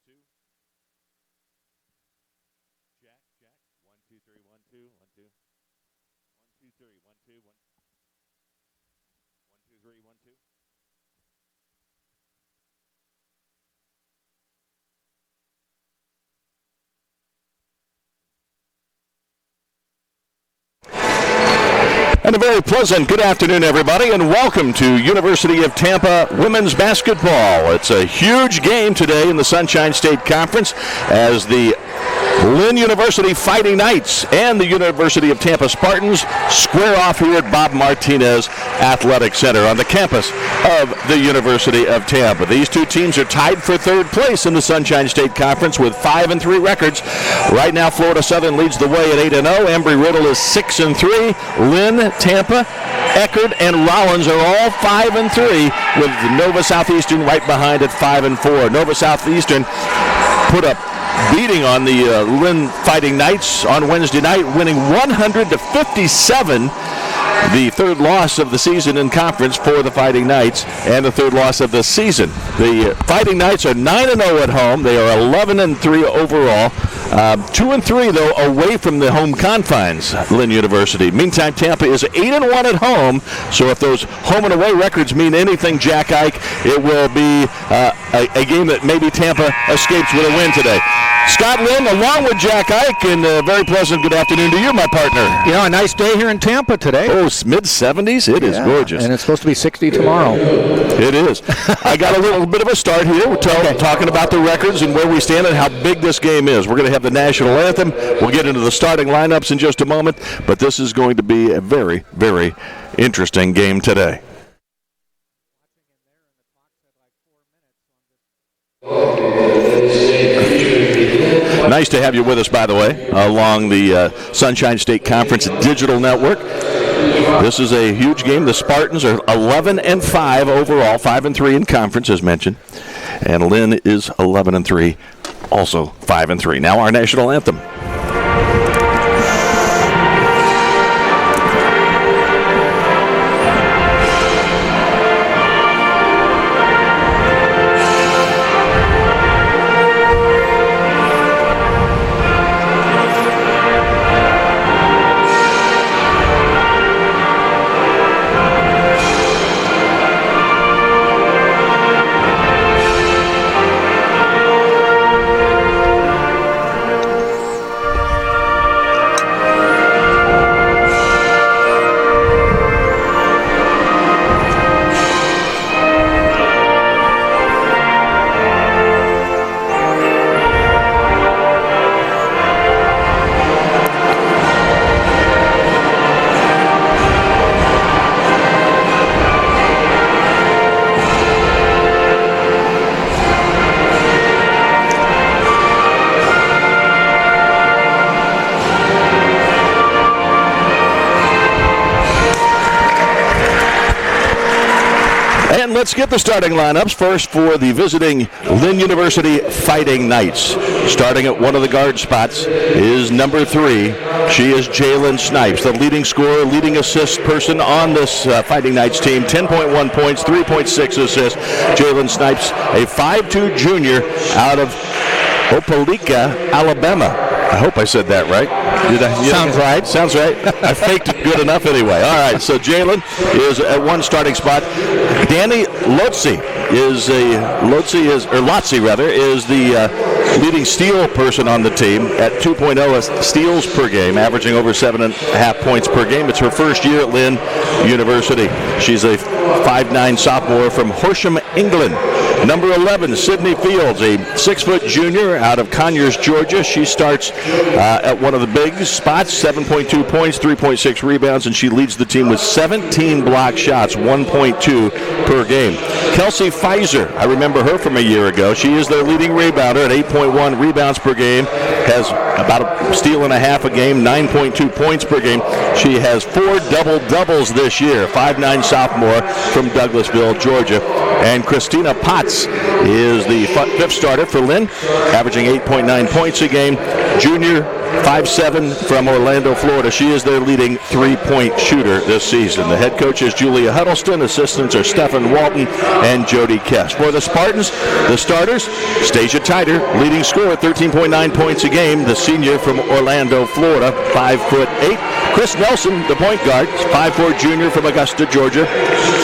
2. Jack. 1, 2, 3, 1, 2, 1, 2. 1, 2, 3, 1, 2, 1. 1, 2, 3, 1, 2. And a very pleasant good afternoon, everybody, and welcome to University of Tampa women's basketball. It's a huge game today in the Sunshine State Conference as the Lynn University Fighting Knights and the University of Tampa Spartans square off here at Bob Martinez Athletic Center on the campus of the University of Tampa. These two teams are tied for third place in the Sunshine State Conference with 5-3 records. Right now, Florida Southern leads the way at 8-0. Embry-Riddle is 6-3. Lynn, Tampa, Eckerd, and Rollins are all 5-3, with Nova Southeastern right behind at 5-4. Nova Southeastern put up beating on the Lynn Fighting Knights on Wednesday night, winning 100-57. The third loss of the season in conference for the Fighting Knights, and the third loss of the season. The Fighting Knights are 9-0 at home. They are 11-3 overall. 2-3 though away from the home confines, Lynn University. Meantime, Tampa is 8-1 at home. So if those home and away records mean anything, Jack Ike, it will be a game that maybe Tampa escapes with a win today. Scott Lynn, along with Jack Ike, and a very pleasant good afternoon to you, my partner. You know, a nice day here in Tampa today. Oh, mid-70s? It is gorgeous. And it's supposed to be 60 tomorrow. It is. I got a little bit of a start here. We're talking about the records and where we stand and how big this game is. We're going to have the national anthem. We'll get into the starting lineups in just a moment, but this is going to be a very, very interesting game today. Nice to have you with us, by the way, along the Sunshine State Conference Digital Network. This is a huge game. The Spartans are 11-5 overall, 5-3 in conference, as mentioned. And Lynn is 11-3, also 5-3. Now our national anthem. Let's get the starting lineups. First for the visiting Lynn University Fighting Knights. Starting at one of the guard spots is number 3. She is Jalen Snipes, the leading scorer, leading assist person on this Fighting Knights team. 10.1 points, 3.6 assists. Jalen Snipes, a 5'2 junior out of Opelika, Alabama. I hope I said that right. Sounds right. Sounds right. I faked it good enough anyway. All right, so Jalen is at one starting spot. Danny Lotzi is the leading steal person on the team at 2.0 steals per game, averaging over 7.5 points per game. It's her first year at Lynn University. She's a 5'9 sophomore from Horsham, England. Number 11, Sydney Fields, a 6-foot junior out of Conyers, Georgia. She starts at one of the big spots, 7.2 points, 3.6 rebounds, and she leads the team with 17 block shots, 1.2 per game. Kelsey Pfizer, I remember her from a year ago. She is their leading rebounder at 8.1 rebounds per game, has about a steal and a half a game, 9.2 points per game. She has 4 double-doubles this year, 5'9 sophomore from Douglasville, Georgia. And Christina Potts is the fifth starter for Lynn, averaging 8.9 points a game. Junior 5'7", from Orlando, Florida. She is their leading three-point shooter this season. The head coach is Julia Huddleston. Assistants are Stephen Walton and Jody Kess. For the Spartans, the starters, Stacia Titer, leading scorer, 13.9 points a game. The senior from Orlando, Florida, 5'8". Chris Nelson, the point guard, 5'4" junior from Augusta, Georgia,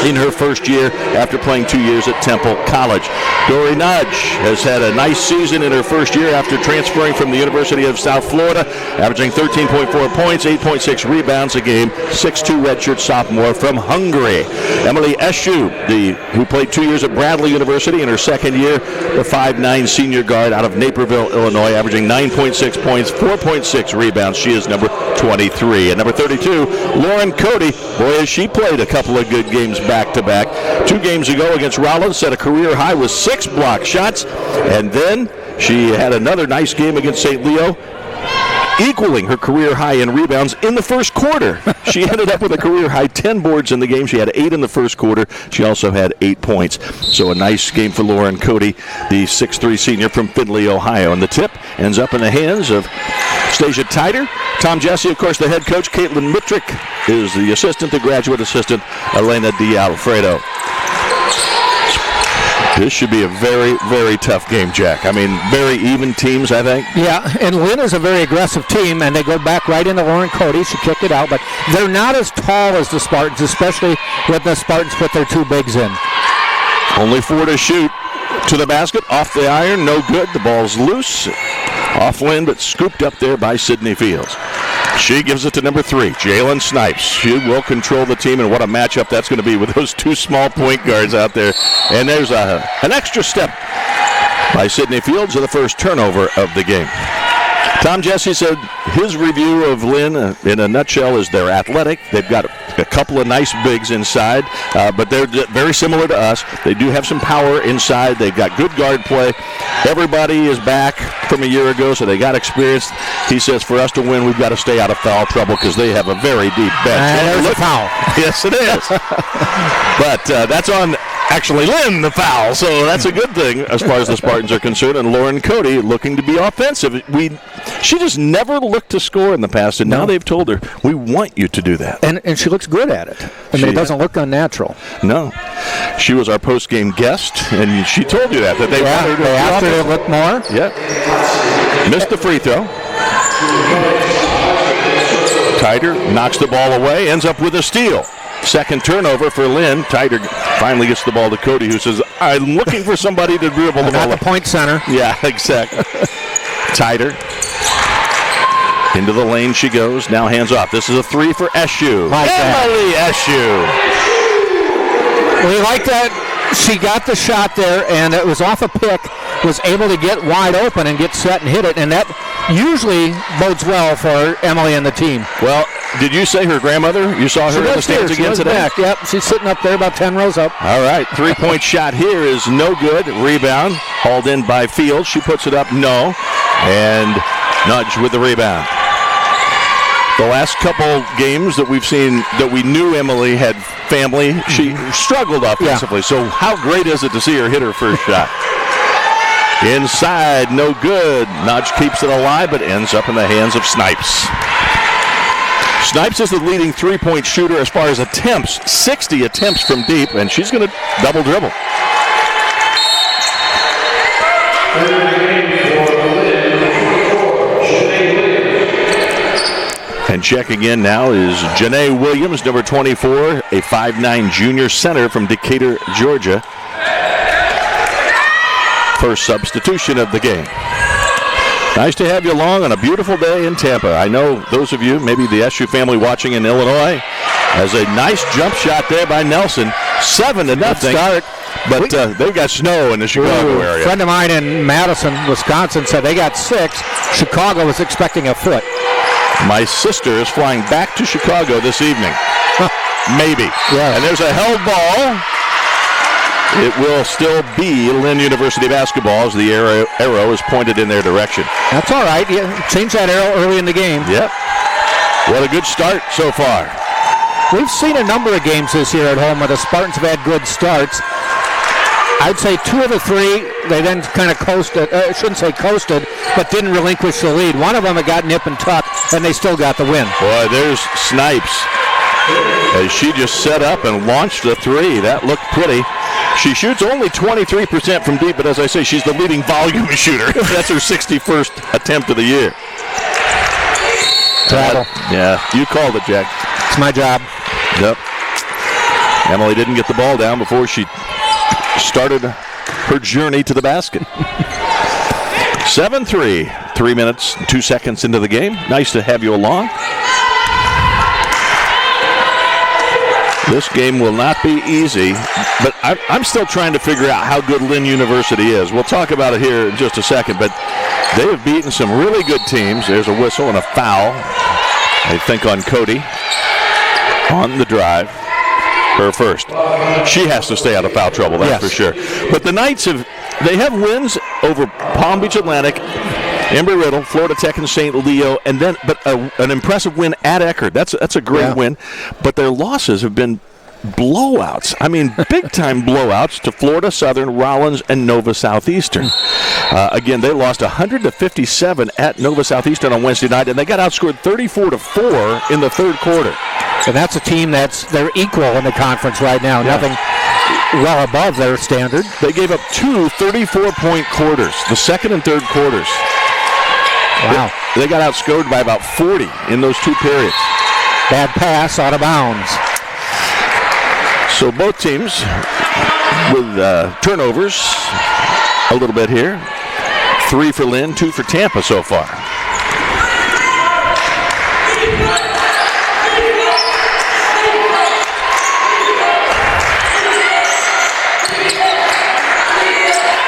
in her first year after playing 2 years at Temple College. Dory Nudge has had a nice season in her first year after transferring from the University of South Florida, averaging 13.4 points, 8.6 rebounds a game, 6'2" redshirt sophomore from Hungary. Emily Eshu, who played 2 years at Bradley University in her second year, the 5'9" senior guard out of Naperville, Illinois, averaging 9.6 points, 4.6 rebounds. She is number 23. And number 32, Lauren Cody. Boy, has she played a couple of good games back-to-back. 2 games ago against Rollins, set a career high with 6 block shots. And then she had another nice game against St. Leo, equaling her career high in rebounds in the first quarter. She ended up with a career high 10 boards in the game. She had 8 in the first quarter. She also had 8 points. So a nice game for Lauren Cody, the 6'3" senior from Findlay, Ohio. And the tip ends up in the hands of Stacia Titer. Tom Jesse, of course, the head coach. Caitlin Mitrick is the assistant, the graduate assistant, Elena D'Alfredo. This should be a very, very tough game, Jack. I mean, very even teams, I think. Yeah, and Lynn is a very aggressive team, and they go back right into Lauren Cody. She kicked it out, but they're not as tall as the Spartans, especially when the Spartans put their 2 bigs in. Only 4 to shoot. To the basket, off the iron, no good. The ball's loose. Off Lynn, but scooped up there by Sydney Fields. She gives it to number 3, Jalen Snipes. She will control the team, and what a matchup that's going to be with those 2 small point guards out there. And there's an extra step by Sydney Fields of the first turnover of the game. Tom Jesse said his review of Lynn, in a nutshell, is they're athletic. They've got a couple of nice bigs inside, but they're very similar to us. They do have some power inside. They've got good guard play. Everybody is back from a year ago, so they got experience. He says for us to win, we've got to stay out of foul trouble because they have a very deep bench. There's a foul. Yes, it is. But that's on actually Lynn, the foul, so that's a good thing as far as the Spartans are concerned. And Lauren Cody looking to be offensive. She just never looked to score in the past, and now they've told her, we want you to do that. And she looks good at it. I mean, it doesn't look unnatural. No. She was our post-game guest, and she told you that they wanted her to after they look more. Yep. Missed the free throw. Titer knocks the ball away, ends up with a steal. Second turnover for Lynn. Titer finally gets the ball to Cody, who says, I'm looking for somebody to dribble the ball. Not the point center. Yeah, exactly. Titer. Into the lane she goes. Now hands off. This is a 3 for Eshu. Emily Eshu. We like that. She got the shot there, and it was off a pick, was able to get wide open and get set and hit it, and that usually bodes well for Emily and the team. Well, did you say her grandmother? You saw her in the stands again today? Back. Yep, she's sitting up there about 10 rows up. All right, 3-point shot here is no good. Rebound, hauled in by Fields. She puts it up, no. And Nudge with the rebound. The last couple games that we've seen that we knew Emily had family, she struggled offensively. Yeah. So how great is it to see her hit her first shot? Inside, no good. Nudge keeps it alive, but ends up in the hands of Snipes. Snipes is the leading 3-point shooter as far as attempts, 60 attempts from deep, and she's going to double dribble. And checking in now is Janae Williams, number 24, a 5'9" junior center from Decatur, Georgia. First substitution of the game. Nice to have you along on a beautiful day in Tampa. I know those of you, maybe the Eshu family watching in Illinois, has a nice jump shot there by Nelson. 7-0 start. But they've got snow in the Chicago area. A friend of mine in Madison, Wisconsin, said they got 6. Chicago was expecting a foot. My sister is flying back to Chicago this evening. Maybe. Yeah. And there's a held ball. It will still be Lynn University basketball as the arrow is pointed in their direction. That's all right. Yeah, change that arrow early in the game. Yep. What a good start so far. We've seen a number of games this year at home where the Spartans have had good starts. I'd say 2 of the 3, they then kind of coasted, I shouldn't say coasted, but didn't relinquish the lead. One of them had got nip and tuck, and they still got the win. Boy, there's Snipes. As she just set up and launched a 3. That looked pretty. She shoots only 23% from deep, but as I say, she's the leading volume shooter. That's her 61st attempt of the year. Travel. Yeah, you called it, Jack. It's my job. Yep. Emily didn't get the ball down before she started her journey to the basket. 7-3. 3 minutes and 2 seconds into the game. Nice to have you along. This game will not be easy, but I'm still trying to figure out how good Lynn University is. We'll talk about it here in just a second, but they have beaten some really good teams. There's a whistle and a foul, I think, on Cody on the drive. Her first. She has to stay out of foul trouble, that's for sure. But the Knights have wins over Palm Beach Atlantic, Embry-Riddle, Florida Tech, and St. Leo, and then an impressive win at Eckerd. That's a great win. But their losses have been blowouts. I mean, big-time blowouts to Florida Southern, Rollins, and Nova Southeastern. Again, they lost 100-57 at Nova Southeastern on Wednesday night, and they got outscored 34-4 in the third quarter. And that's a team they're equal in the conference right now. Yeah. Nothing well above their standard. They gave up 2 34-point quarters, the second and third quarters. Wow. They got outscored by about 40 in those 2 periods. Bad pass, out of bounds. So both teams with turnovers a little bit here. 3 for Lynn, 2 for Tampa so far.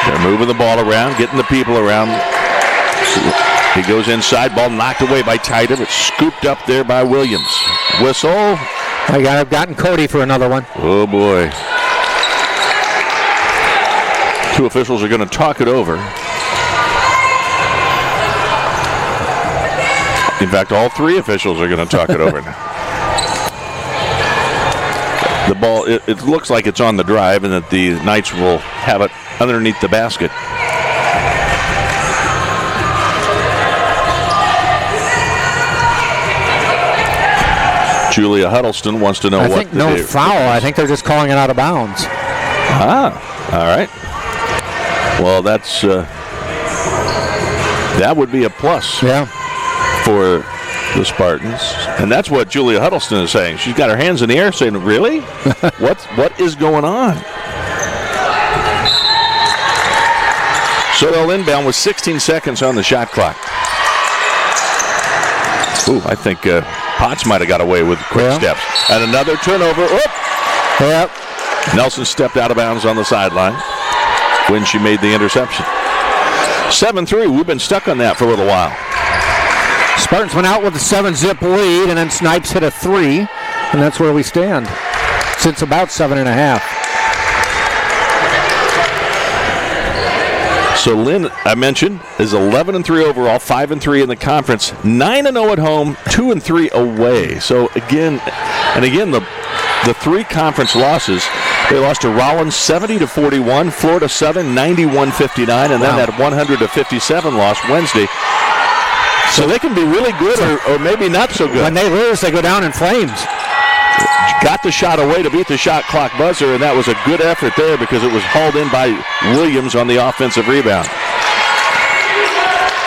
They're moving the ball around, getting the people around. He goes inside, ball knocked away by Tyder, but scooped up there by Williams. Whistle. I've gotten Cody for another one. Oh, boy. 2 officials are going to talk it over. In fact, all 3 officials are going to talk it over. The ball, it looks like it's on the drive and that the Knights will have it underneath the basket. Julia Huddleston wants to know what to do. I think no foul. I think they're just calling it out of bounds. All right. Well, that would be a plus for the Spartans. And that's what Julia Huddleston is saying. She's got her hands in the air saying, really? What is going on? So they'll inbound with 16 seconds on the shot clock. Ooh, I think Potts might have got away with quick steps. And another turnover. Yep. Nelson stepped out of bounds on the sideline when she made the interception. 7-3. We've been stuck on that for a little while. Spartans went out with a 7-zip lead, and then Snipes hit a 3, and that's where we stand since about 7.5. So Lynn, I mentioned, is 11-3 overall, 5-3 in the conference, 9-0 at home, 2-3 away. So again, the 3 conference losses. They lost to Rollins 70-41, Florida Southern 91-59, and then that 100-57 loss Wednesday. So they can be really good or maybe not so good. When they lose, they go down in flames. Got the shot away to beat the shot clock buzzer, and that was a good effort there because it was hauled in by Williams on the offensive rebound.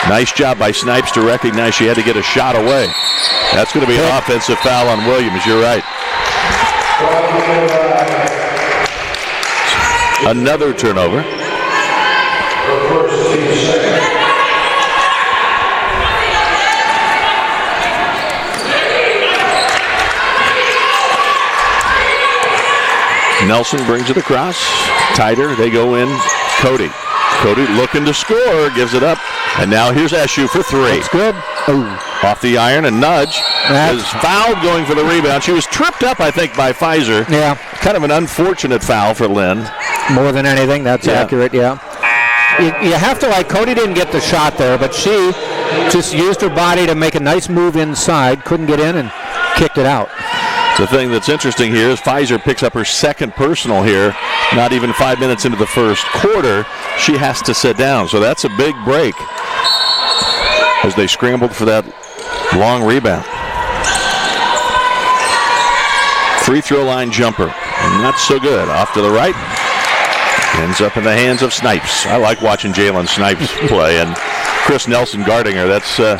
Nice job by Snipes to recognize she had to get a shot away. That's going to be an offensive foul on Williams. You're right. Another turnover. Nelson brings it across. Tighter. They go in. Cody looking to score. Gives it up. And now here's Eshu for 3. That's good. Ooh. Off the iron and Nudge is fouled going for the rebound. She was tripped up, I think, by Pfizer. Yeah. Kind of an unfortunate foul for Lynn. More than anything, that's accurate, You have to Cody didn't get the shot there, but she just used her body to make a nice move inside, couldn't get in, and kicked it out. The thing that's interesting here is Pfizer picks up her second personal here. Not even 5 minutes into the first quarter, she has to sit down. So that's a big break as they scrambled for that long rebound. Free throw line jumper. Not so good. Off to the right. Ends up in the hands of Snipes. I like watching Jalen Snipes play. And Chris Nelson guarding her. That's a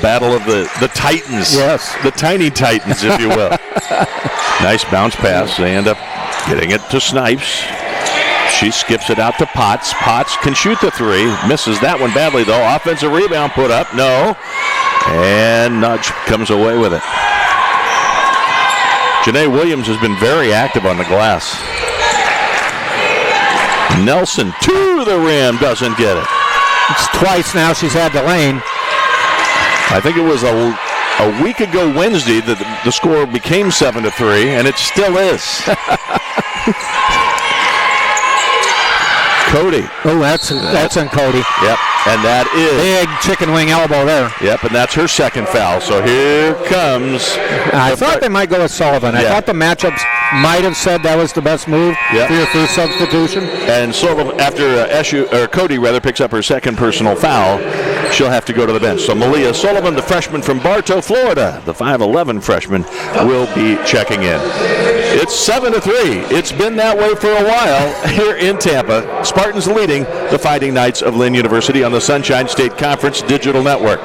battle of the Titans. Yes. The tiny Titans, if you will. Nice bounce pass. They end up getting it to Snipes. She skips it out to Potts. Potts can shoot the three. Misses that one badly, though. Offensive rebound put up. No. And Nudge comes away with it. Janae Williams has been very active on the glass. Nelson to the rim. Doesn't get it. It's twice now she's had the lane. I think it was a week ago Wednesday that the score became 7-3, and it still is. Cody. Oh, that's on Cody. Yep, and that is big chicken wing elbow there. Yep, and that's her second foul. So here comes. I thought they might go with Sullivan. I thought the matchups might have said that was the best move for your first substitution. And Sullivan, after Cody picks up her second personal foul, she'll have to go to the bench. So Malia Sullivan, the freshman from Bartow, Florida, the 5'11" freshman, will be checking in. It's 7-3. It's been that way for a while here in Tampa. Spartans leading the Fighting Knights of Lynn University on the Sunshine State Conference Digital Network.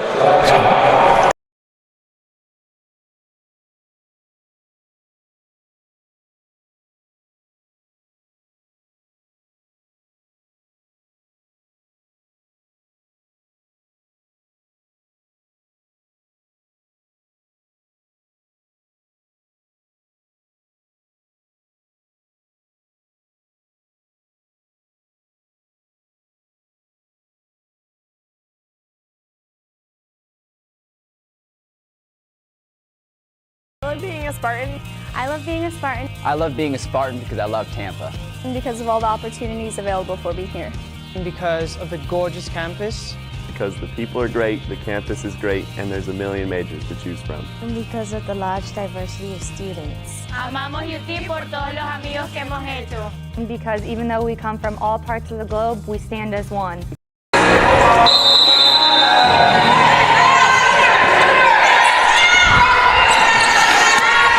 I love being a Spartan. I love being a Spartan. I love being a Spartan because I love Tampa. And because of all the opportunities available for me here. And because of the gorgeous campus. Because the people are great, the campus is great, and there's a million majors to choose from. And because of the large diversity of students. Amamos UT por todos los amigos que hemos hecho. And because even though we come from all parts of the globe, we stand as one.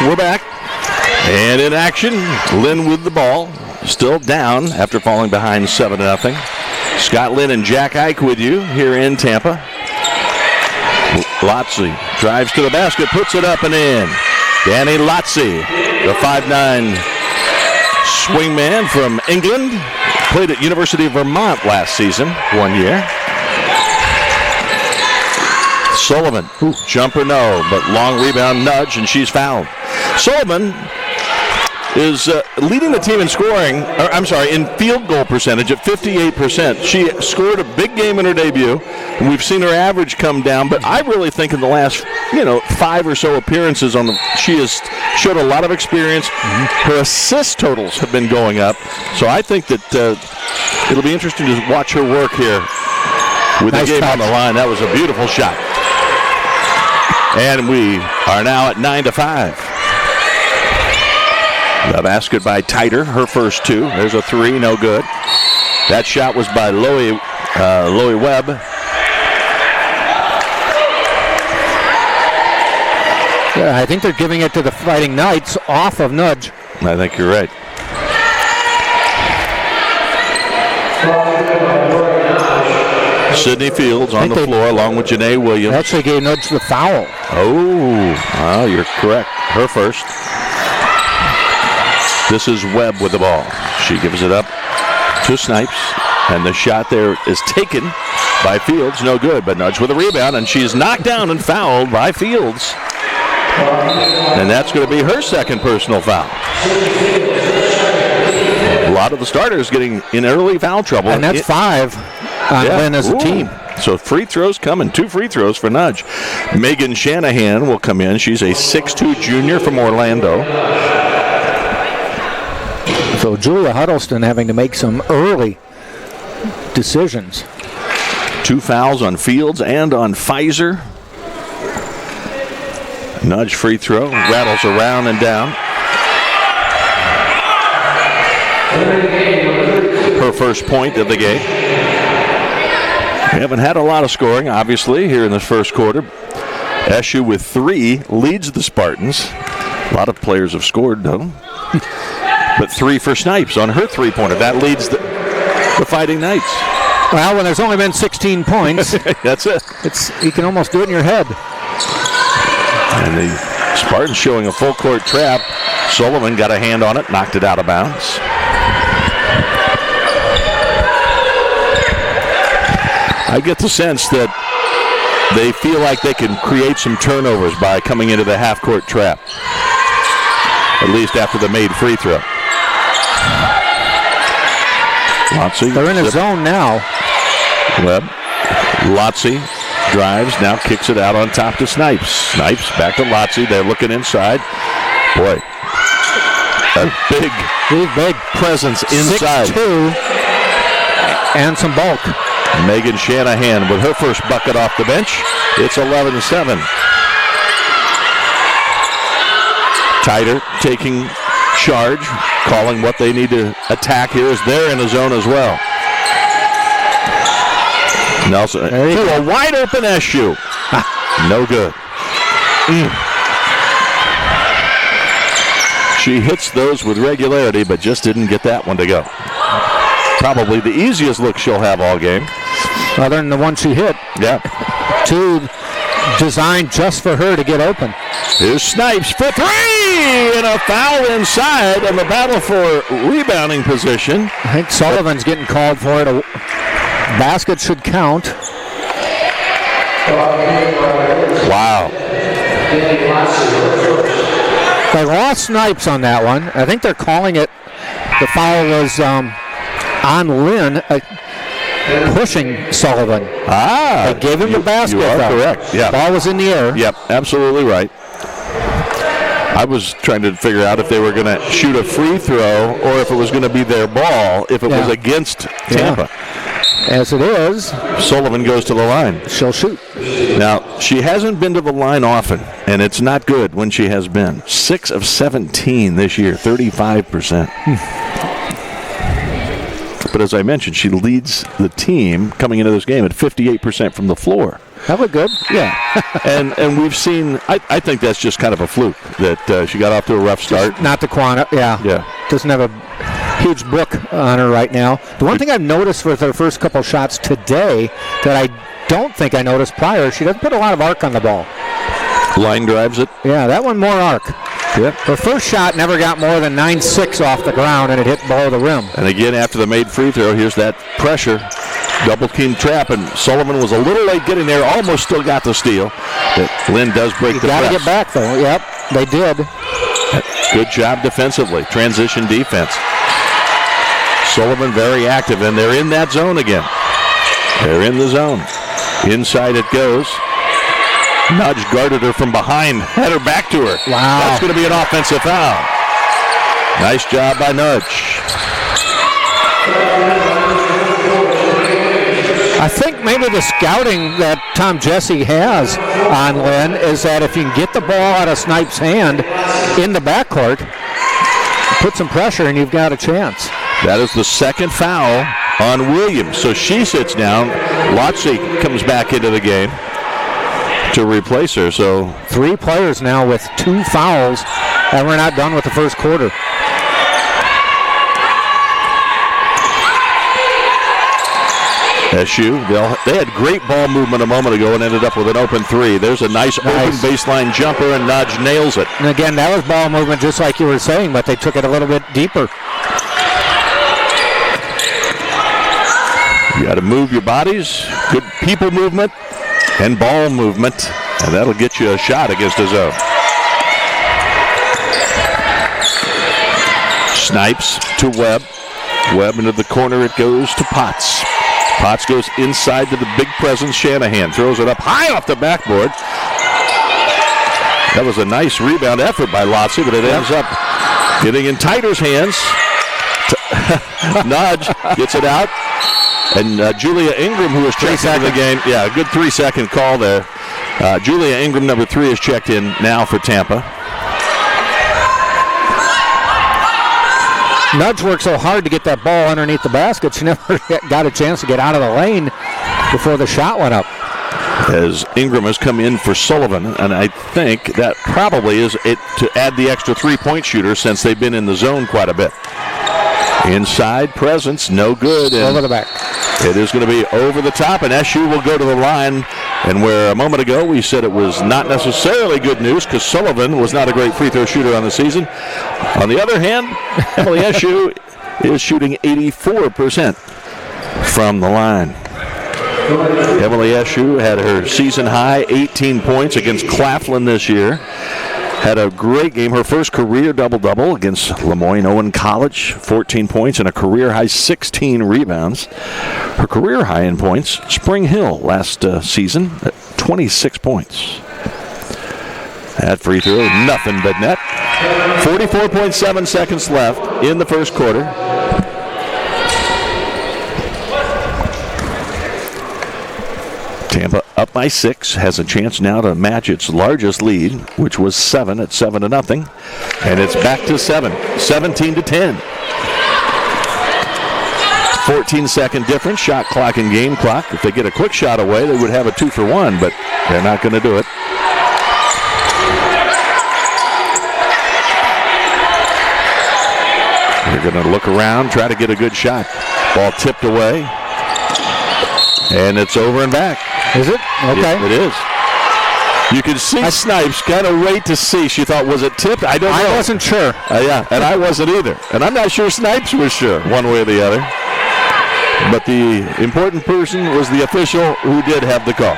We're back. And in action, Lynn with the ball. Still down after falling behind 7-0. Scott Lynn and Jack Ike with you here in Tampa. Lotze drives to the basket, puts it up and in. Danny Lotze, the 5'9" swingman from England. Played at University of Vermont last season, 1 year. Sullivan, jumper no, but long rebound nudge, and she's fouled. Sullivan is leading the team in in field goal percentage at 58%. She scored a big game in her debut, and we've seen her average come down, but I really think in the last, 5 or so appearances she has showed a lot of experience. Her assist totals have been going up, so I think that it'll be interesting to watch her work here with the game on the line. That was a beautiful shot. And we are now at 9-5. The basket by Titer, her first two. There's a three, no good. That shot was by Loie Webb. Yeah, I think they're giving it to the Fighting Knights off of Nudge. I think you're right. Sydney Fields on the floor along with Janae Williams. Actually gave Nudge the foul. Oh, you're correct. Her first. This is Webb with the ball. She gives it up to Snipes, and the shot there is taken by Fields. No good, but Nudge with a rebound, and she's knocked down and fouled by Fields. And that's going to be her second personal foul. A lot of the starters getting in early foul trouble. And that's 5 on Lynn as a team. So free throws coming. 2 free throws for Nudge. Megan Shanahan will come in. She's a 6'2" junior from Orlando. So Julia Huddleston having to make some early decisions. 2 fouls on Fields and on Pfizer. Nudge free throw, rattles around and down. Her first point of the game. We haven't had a lot of scoring, obviously, here in the first quarter. SU with 3 leads the Spartans. A lot of players have scored, though. But 3 for Snipes on her three-pointer. That leads the Fighting Knights. Well, when there's only been 16 points, that's it. You can almost do it in your head. And the Spartans showing a full court trap. Sullivan got a hand on it, knocked it out of bounds. I get the sense that they feel like they can create some turnovers by coming into the half-court trap, at least after the made free throw. Lotzie. They're in a zone now. Webb. Lotzie drives, now kicks it out on top to Snipes. Snipes back to Lotzie. They're looking inside. Boy, a big presence inside. 6'2", and some bulk. Megan Shanahan with her first bucket off the bench. It's 11-7. Tighter taking charge, calling what they need to attack here as they're in a zone as well. Nelson to a wide open SU. No good. She hits those with regularity, but just didn't get that one to go. Probably the easiest look she'll have all game. Other than the one she hit. Yeah. 2 designed just for her to get open. Here's Snipes for 3! And a foul inside in the battle for rebounding position. I think Sullivan's getting called for it. A basket should count. Wow. They lost Snipes on that one. I think they're calling it. The foul was on Lynn, pushing Sullivan. They gave him the basket. You are correct. Yeah. Ball was in the air. Yep, absolutely right. I was trying to figure out if they were going to shoot a free throw or if it was going to be their ball, if it was against Tampa. As it is, Sullivan goes to the line. She'll shoot. Now, she hasn't been to the line often, and it's not good when she has been. 6 of 17 this year, 35%. But as I mentioned, she leads the team coming into this game at 58% from the floor. That looked good, yeah. and we've seen, I think that's just kind of a fluke that she got off to a rough start. Just not the quantity, yeah. Doesn't have a huge book on her right now. The one thing I've noticed with her first couple shots today that I don't think I noticed prior, she doesn't put a lot of arc on the ball. Line drives it? Yeah, that one more arc. Yep. Her first shot never got more than 9-6 off the ground, and it hit below the rim. And again, after the made free throw, here's that pressure. Double team trap, and Sullivan was a little late getting there, almost still got the steal. But Lynn does break the press. You got to get back, though. Yep, they did. Good job defensively. Transition defense. Sullivan very active, and they're in that zone again. They're in the zone. Inside it goes. Nudge guarded her from behind, had her back to her. Wow. That's going to be an offensive foul. Nice job by Nudge. I think maybe the scouting that Tom Jesse has on Lynn is that if you can get the ball out of Snipes' hand in the backcourt, put some pressure and you've got a chance. That is the second foul on Williams. So she sits down. Lotzie comes back into the game to replace her. So 3 players now with 2 fouls, and we're not done with the first quarter. SU, they had great ball movement a moment ago and ended up with an open 3. There's a nice open baseline jumper, and Nudge nails it. And again, that was ball movement just like you were saying, but they took it a little bit deeper. You got to move your bodies, good people movement, and ball movement, and that'll get you a shot against a zone. Snipes to Webb. Webb into the corner, it goes to Potts. Potts goes inside to the big presence. Shanahan throws it up high off the backboard. That was a nice rebound effort by Lotzie, but it ends up getting in Tighter's hands. Nudge gets it out. And Julia Ingram, who was checking the game, a good 3-second call there. Julia Ingram, number 3, is checked in now for Tampa. Nudge worked so hard to get that ball underneath the basket. She never got a chance to get out of the lane before the shot went up. As Ingram has come in for Sullivan, and I think that probably is it to add the extra 3-point shooter since they've been in the zone quite a bit. Inside presence, no good. Over the back. It is going to be over the top, and SU will go to the line. And where a moment ago we said it was not necessarily good news because Sullivan was not a great free throw shooter on the season. On the other hand, Emily SU is shooting 84% from the line. Emily SU had her season high 18 points against Claflin this year. Had a great game, her first career double-double against Lemoyne Owen College, 14 points and a career-high 16 rebounds. Her career high in points, Spring Hill last season, 26 points. That free throw, nothing but net. 44.7 seconds left in the first quarter. Tampa up by 6, has a chance now to match its largest lead, which was 7 at 7-0, and it's back to 7, 17-10. 14-second difference, shot clock and game clock. If they get a quick shot away, they would have a 2-for-1, but they're not going to do it. They're going to look around, try to get a good shot. Ball tipped away, and it's over and back. Is it? Okay. It is. You can see Snipes kind of wait to see. She thought, was it tipped? I don't know. I wasn't sure. Yeah, and I wasn't either. And I'm not sure Snipes was sure, one way or the other. But the important person was the official who did have the call.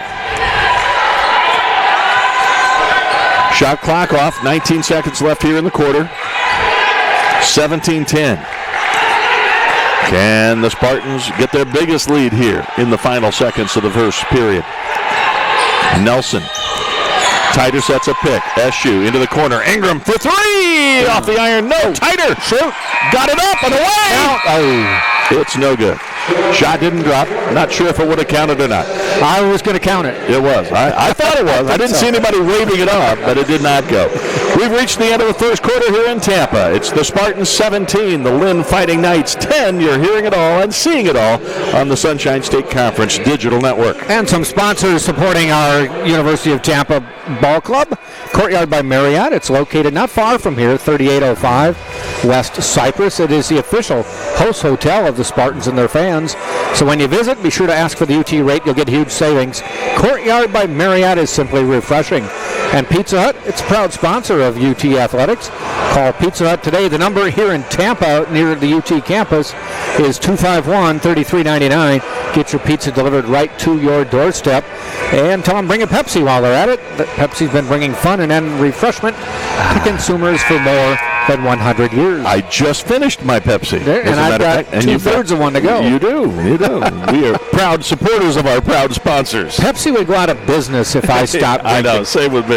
Shot clock off. 19 seconds left here in the quarter. 17-10. Can the Spartans get their biggest lead here in the final seconds of the first period? Nelson. Tighter sets a pick. SU into the corner. Ingram for 3! Off the iron. No. Tighter. Shoot. Got it up and away. Oh. It's no good. Shot didn't drop. Not sure if it would have counted or not. I was going to count it. It was. I thought it was. I didn't see anybody waving it off, but it did not go. We've reached the end of the first quarter here in Tampa. It's the Spartans 17, the Lynn Fighting Knights 10. You're hearing it all and seeing it all on the Sunshine State Conference Digital Network. And some sponsors supporting our University of Tampa Ball Club. Courtyard by Marriott. It's located not far from here, 3805 West Cypress. It is the official host hotel of the Spartans and their fans. So when you visit, be sure to ask for the UT rate. You'll get huge savings. Courtyard by Marriott is simply refreshing. And Pizza Hut, it's a proud sponsor of UT Athletics. Call Pizza Hut today. The number here in Tampa near the UT campus is 251-3399. Get your pizza delivered right to your doorstep. And tell them bring a Pepsi while they're at it. Pepsi's been bringing fun and refreshment to consumers for more than 100 years. I just finished my Pepsi. And I've got two-thirds of one to go. You do. We are proud supporters of our proud sponsors. Pepsi would go out of business if I stopped drinking. I know. Same with me.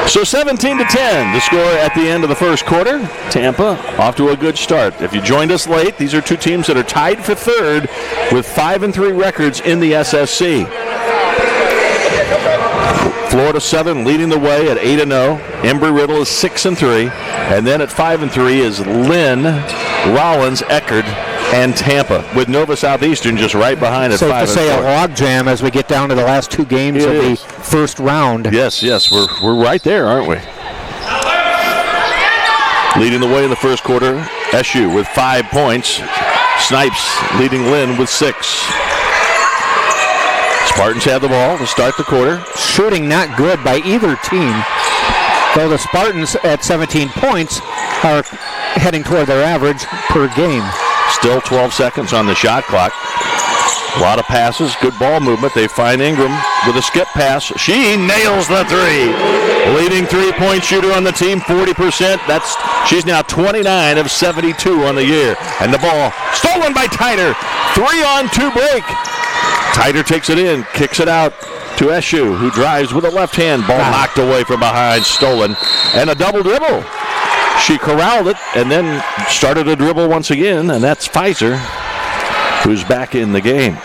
So 17-10, the score at the end of the first quarter. Tampa off to a good start. If you joined us late, these are two teams that are tied for third with 5-3 records in the SSC. Florida Southern leading the way at 8-0. Embry-Riddle is 6-3. And then at 5-3 is Lynn, Rollins, Eckerd, and Tampa, with Nova Southeastern just right behind at 5-4. Safe to say a log jam as we get down to the last two games of the first round. Yes, we're right there, aren't we? Leading the way in the first quarter, SU with 5 points. Snipes leading Lynn with 6. Spartans have the ball to start the quarter. Shooting not good by either team, though the Spartans at 17 points are heading toward their average per game. Still 12 seconds on the shot clock. A lot of passes, good ball movement. They find Ingram with a skip pass. She nails the 3. Leading three-point shooter on the team, 40%. She's now 29 of 72 on the year. And the ball stolen by Tighter. 3-on-2 break. Tighter takes it in, kicks it out to SU, who drives with a left hand. Ball knocked away from behind, stolen, and a double dribble. She corralled it and then started a dribble once again, and that's Pfizer, who's back in the game.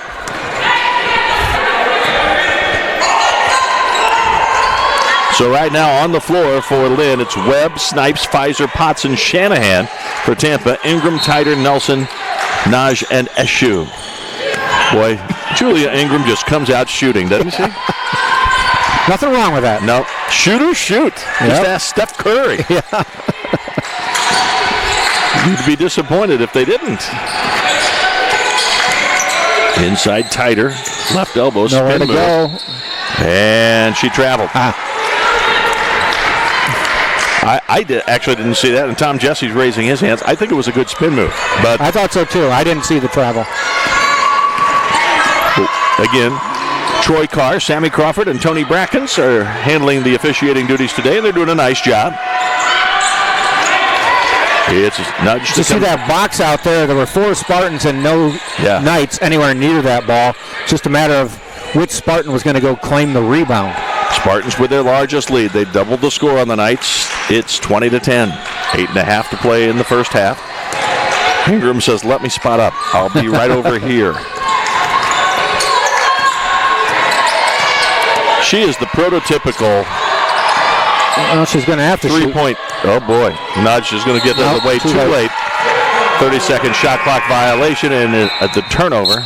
So right now on the floor for Lynn, it's Webb, Snipes, Pfizer, Potts, and Shanahan. For Tampa, Ingram, Tyder, Nelson, Naj, and Eshu. Boy, Julia Ingram just comes out shooting, doesn't she? Nothing wrong with that. No. Shoot. Just ask Steph Curry. Yeah. You'd be disappointed if they didn't. Inside Tyder, left elbow, nowhere spin to move. go. And she traveled. I actually didn't see that, and Tom Jesse's raising his hands. I think it was a good spin move. But I thought so, too. I didn't see the travel. Again, Troy Carr, Sammy Crawford, and Tony Brackens are handling the officiating duties today, and they're doing a nice job. It's a nudge. To see that box out there, there were 4 Spartans and no Knights anywhere near that ball. Just a matter of which Spartan was going to go claim the rebound. Spartans with their largest lead. They doubled the score on the Knights. It's 20-10. 8.5 to play in the first half. Ingram says, let me spot up. I'll be right over here. She is the prototypical she's going to have to three-point. Oh, boy. Nudge is going to get out of the way too late. 30-second shot clock violation and at the turnover.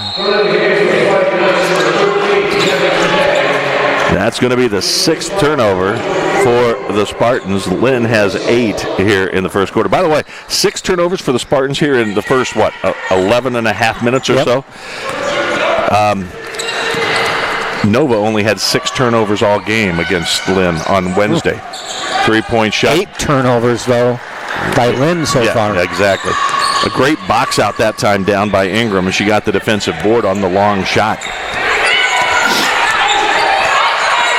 That's going to be the 6th turnover for the Spartans. Lynn has 8 here in the first quarter. By the way, 6 turnovers for the Spartans here in the first, 11 and a half minutes or so. Nova only had 6 turnovers all game against Lynn on Wednesday. 3-point shot. 8 turnovers, though, by Lynn so far. Yeah, exactly. A great box out that time down by Ingram, and she got the defensive board on the long shot.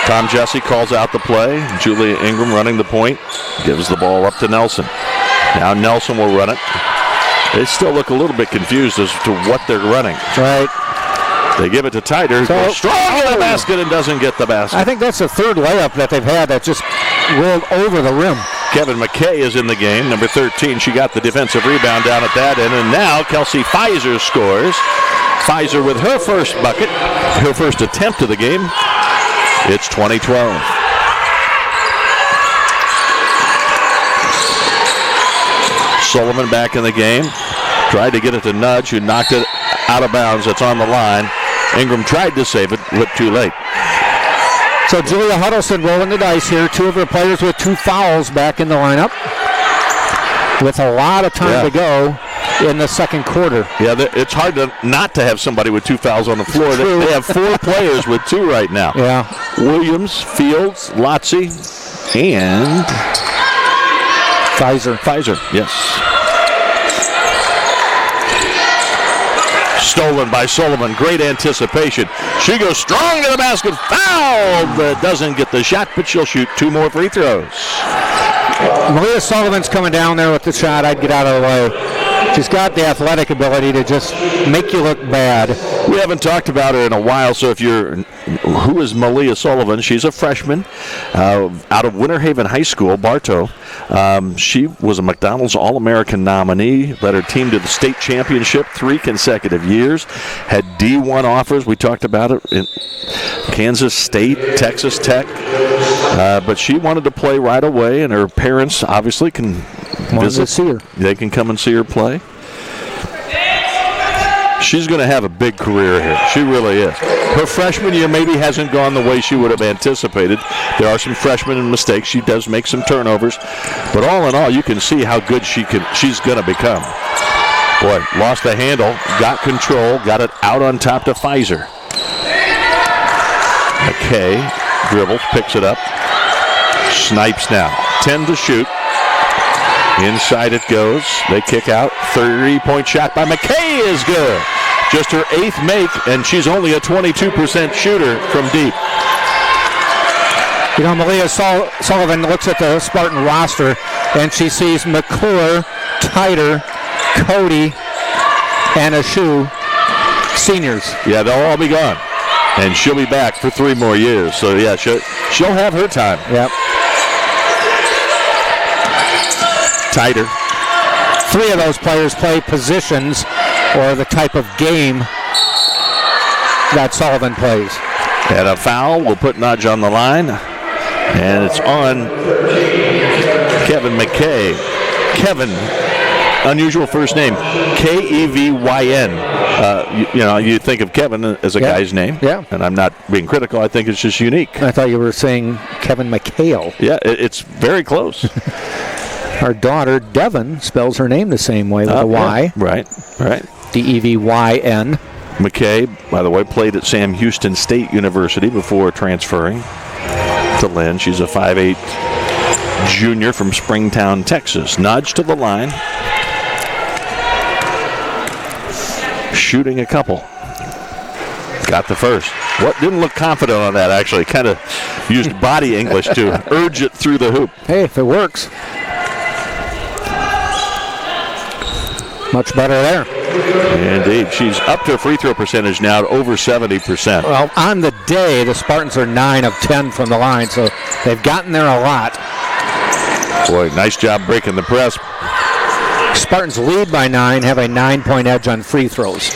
Tom Jesse calls out the play. Julia Ingram running the point. Gives the ball up to Nelson. Now Nelson will run it. They still look a little bit confused as to what they're running. Right. They give it to Tyder. So, strong in the basket and doesn't get the basket. I think that's the 3rd layup that they've had that just rolled over the rim. Kevin McKay is in the game, number 13. She got the defensive rebound down at that end. And now Kelsey Pfizer scores. Pfizer with her first bucket, her first attempt of the game. It's 2012. Sullivan back in the game. Tried to get it to Nudge, who knocked it out of bounds. It's on the line. Ingram tried to save it, but too late. So Julia Huddleston rolling the dice here. 2 of her players with 2 fouls back in the lineup. With a lot of time to go in the second quarter. Yeah, it's hard not to have somebody with 2 fouls on the floor. They have 4 players with 2 right now. Yeah. Williams, Fields, Lotzi, and Pfizer, yes. Stolen by Sullivan. Great anticipation. She goes strong to the basket. Fouled, but doesn't get the shot, but she'll shoot 2 more free throws. Malia Sullivan's coming down there with the shot. I'd get out of the way. She's got the athletic ability to just make you look bad. We haven't talked about her in a while, so who is Malia Sullivan? She's a freshman out of Winter Haven High School, Bartow. She was a McDonald's All-American nominee, led her team to the state championship 3 consecutive years, had D1 offers. We talked about it in Kansas State, Texas Tech, but she wanted to play right away, and her parents obviously can visit. To see her. They can come and see her play. She's going to have a big career here. She really is. Her freshman year maybe hasn't gone the way she would have anticipated. There are some freshman mistakes. She does make some turnovers. But all in all, you can see how good she's going to become. Boy, lost the handle, got control, got it out on top to Pfizer. McKay dribbles, picks it up. Snipes now. 10 to shoot. Inside it goes. They kick out. 3-point shot by McKay is good. Just her 8th make, and she's only a 22% shooter from deep. You know, Malia Sullivan looks at the Spartan roster, and she sees McClure, Tyder, Cody, and Eshu, seniors. Yeah, they'll all be gone. And she'll be back for 3 more years. So, yeah, she'll have her time. Yep. Tyder. 3 of those players play positions or the type of game that Sullivan plays. And a foul will put Nudge on the line. And it's on Kevin McKay. Kevin, unusual first name, Kevyn. You think of Kevin as a guy's name. Yeah. And I'm not being critical. I think it's just unique. I thought you were saying Kevin McHale. Yeah, it's very close. Our daughter, Devon, spells her name the same way with a Y. Yeah. Right. Devyn. McKay, by the way, played at Sam Houston State University before transferring to Lynn. She's a 5'8" junior from Springtown, Texas. Nudge to the line. Shooting a couple. Got the first. What didn't look confident on that, actually. Kind of used body English to urge it through the hoop. Hey, if it works. Much better there. Indeed. She's up to a free throw percentage now at over 70%. Well, on the day, the Spartans are 9 of 10 from the line, so they've gotten there a lot. Boy, nice job breaking the press. Spartans lead by 9, have a 9-point edge on free throws.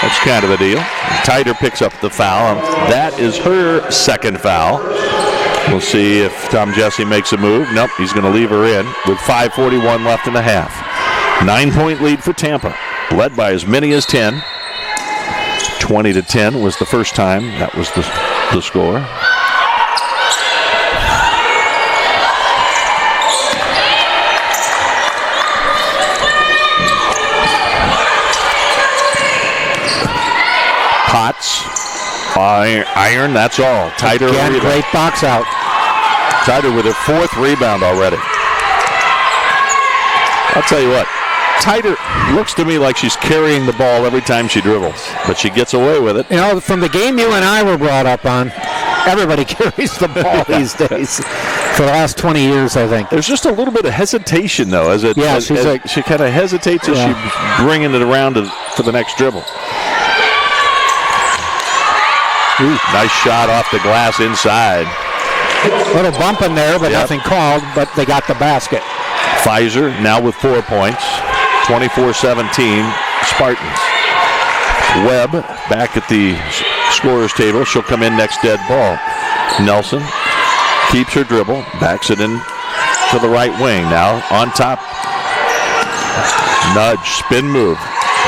That's kind of the deal. Tider picks up the foul. That is her second foul. We'll see if Tom Jesse makes a move. Nope, he's going to leave her in with 5:41 left in the half. 9-point lead for Tampa, led by as many as 10. 20-10 was the first time that was the score. Potts, iron, that's all. Tider, again, great box out. Tider with her 4th rebound already. I'll tell you what, Tider looks to me like she's carrying the ball every time she dribbles, but she gets away with it. You know, from the game you and I were brought up on, everybody carries the ball these days. For the last 20 years, I think. There's just a little bit of hesitation, though, as she kind of hesitates as she's bringing it around for the next dribble. Ooh, nice shot off the glass inside. Little bump in there, but nothing called, but they got the basket. Pfizer now with 4 points, 24-17 Spartans. Webb back at the scorer's table. She'll come in next dead ball. Nelson keeps her dribble, backs it in to the right wing. Now on top. Nudge, spin move,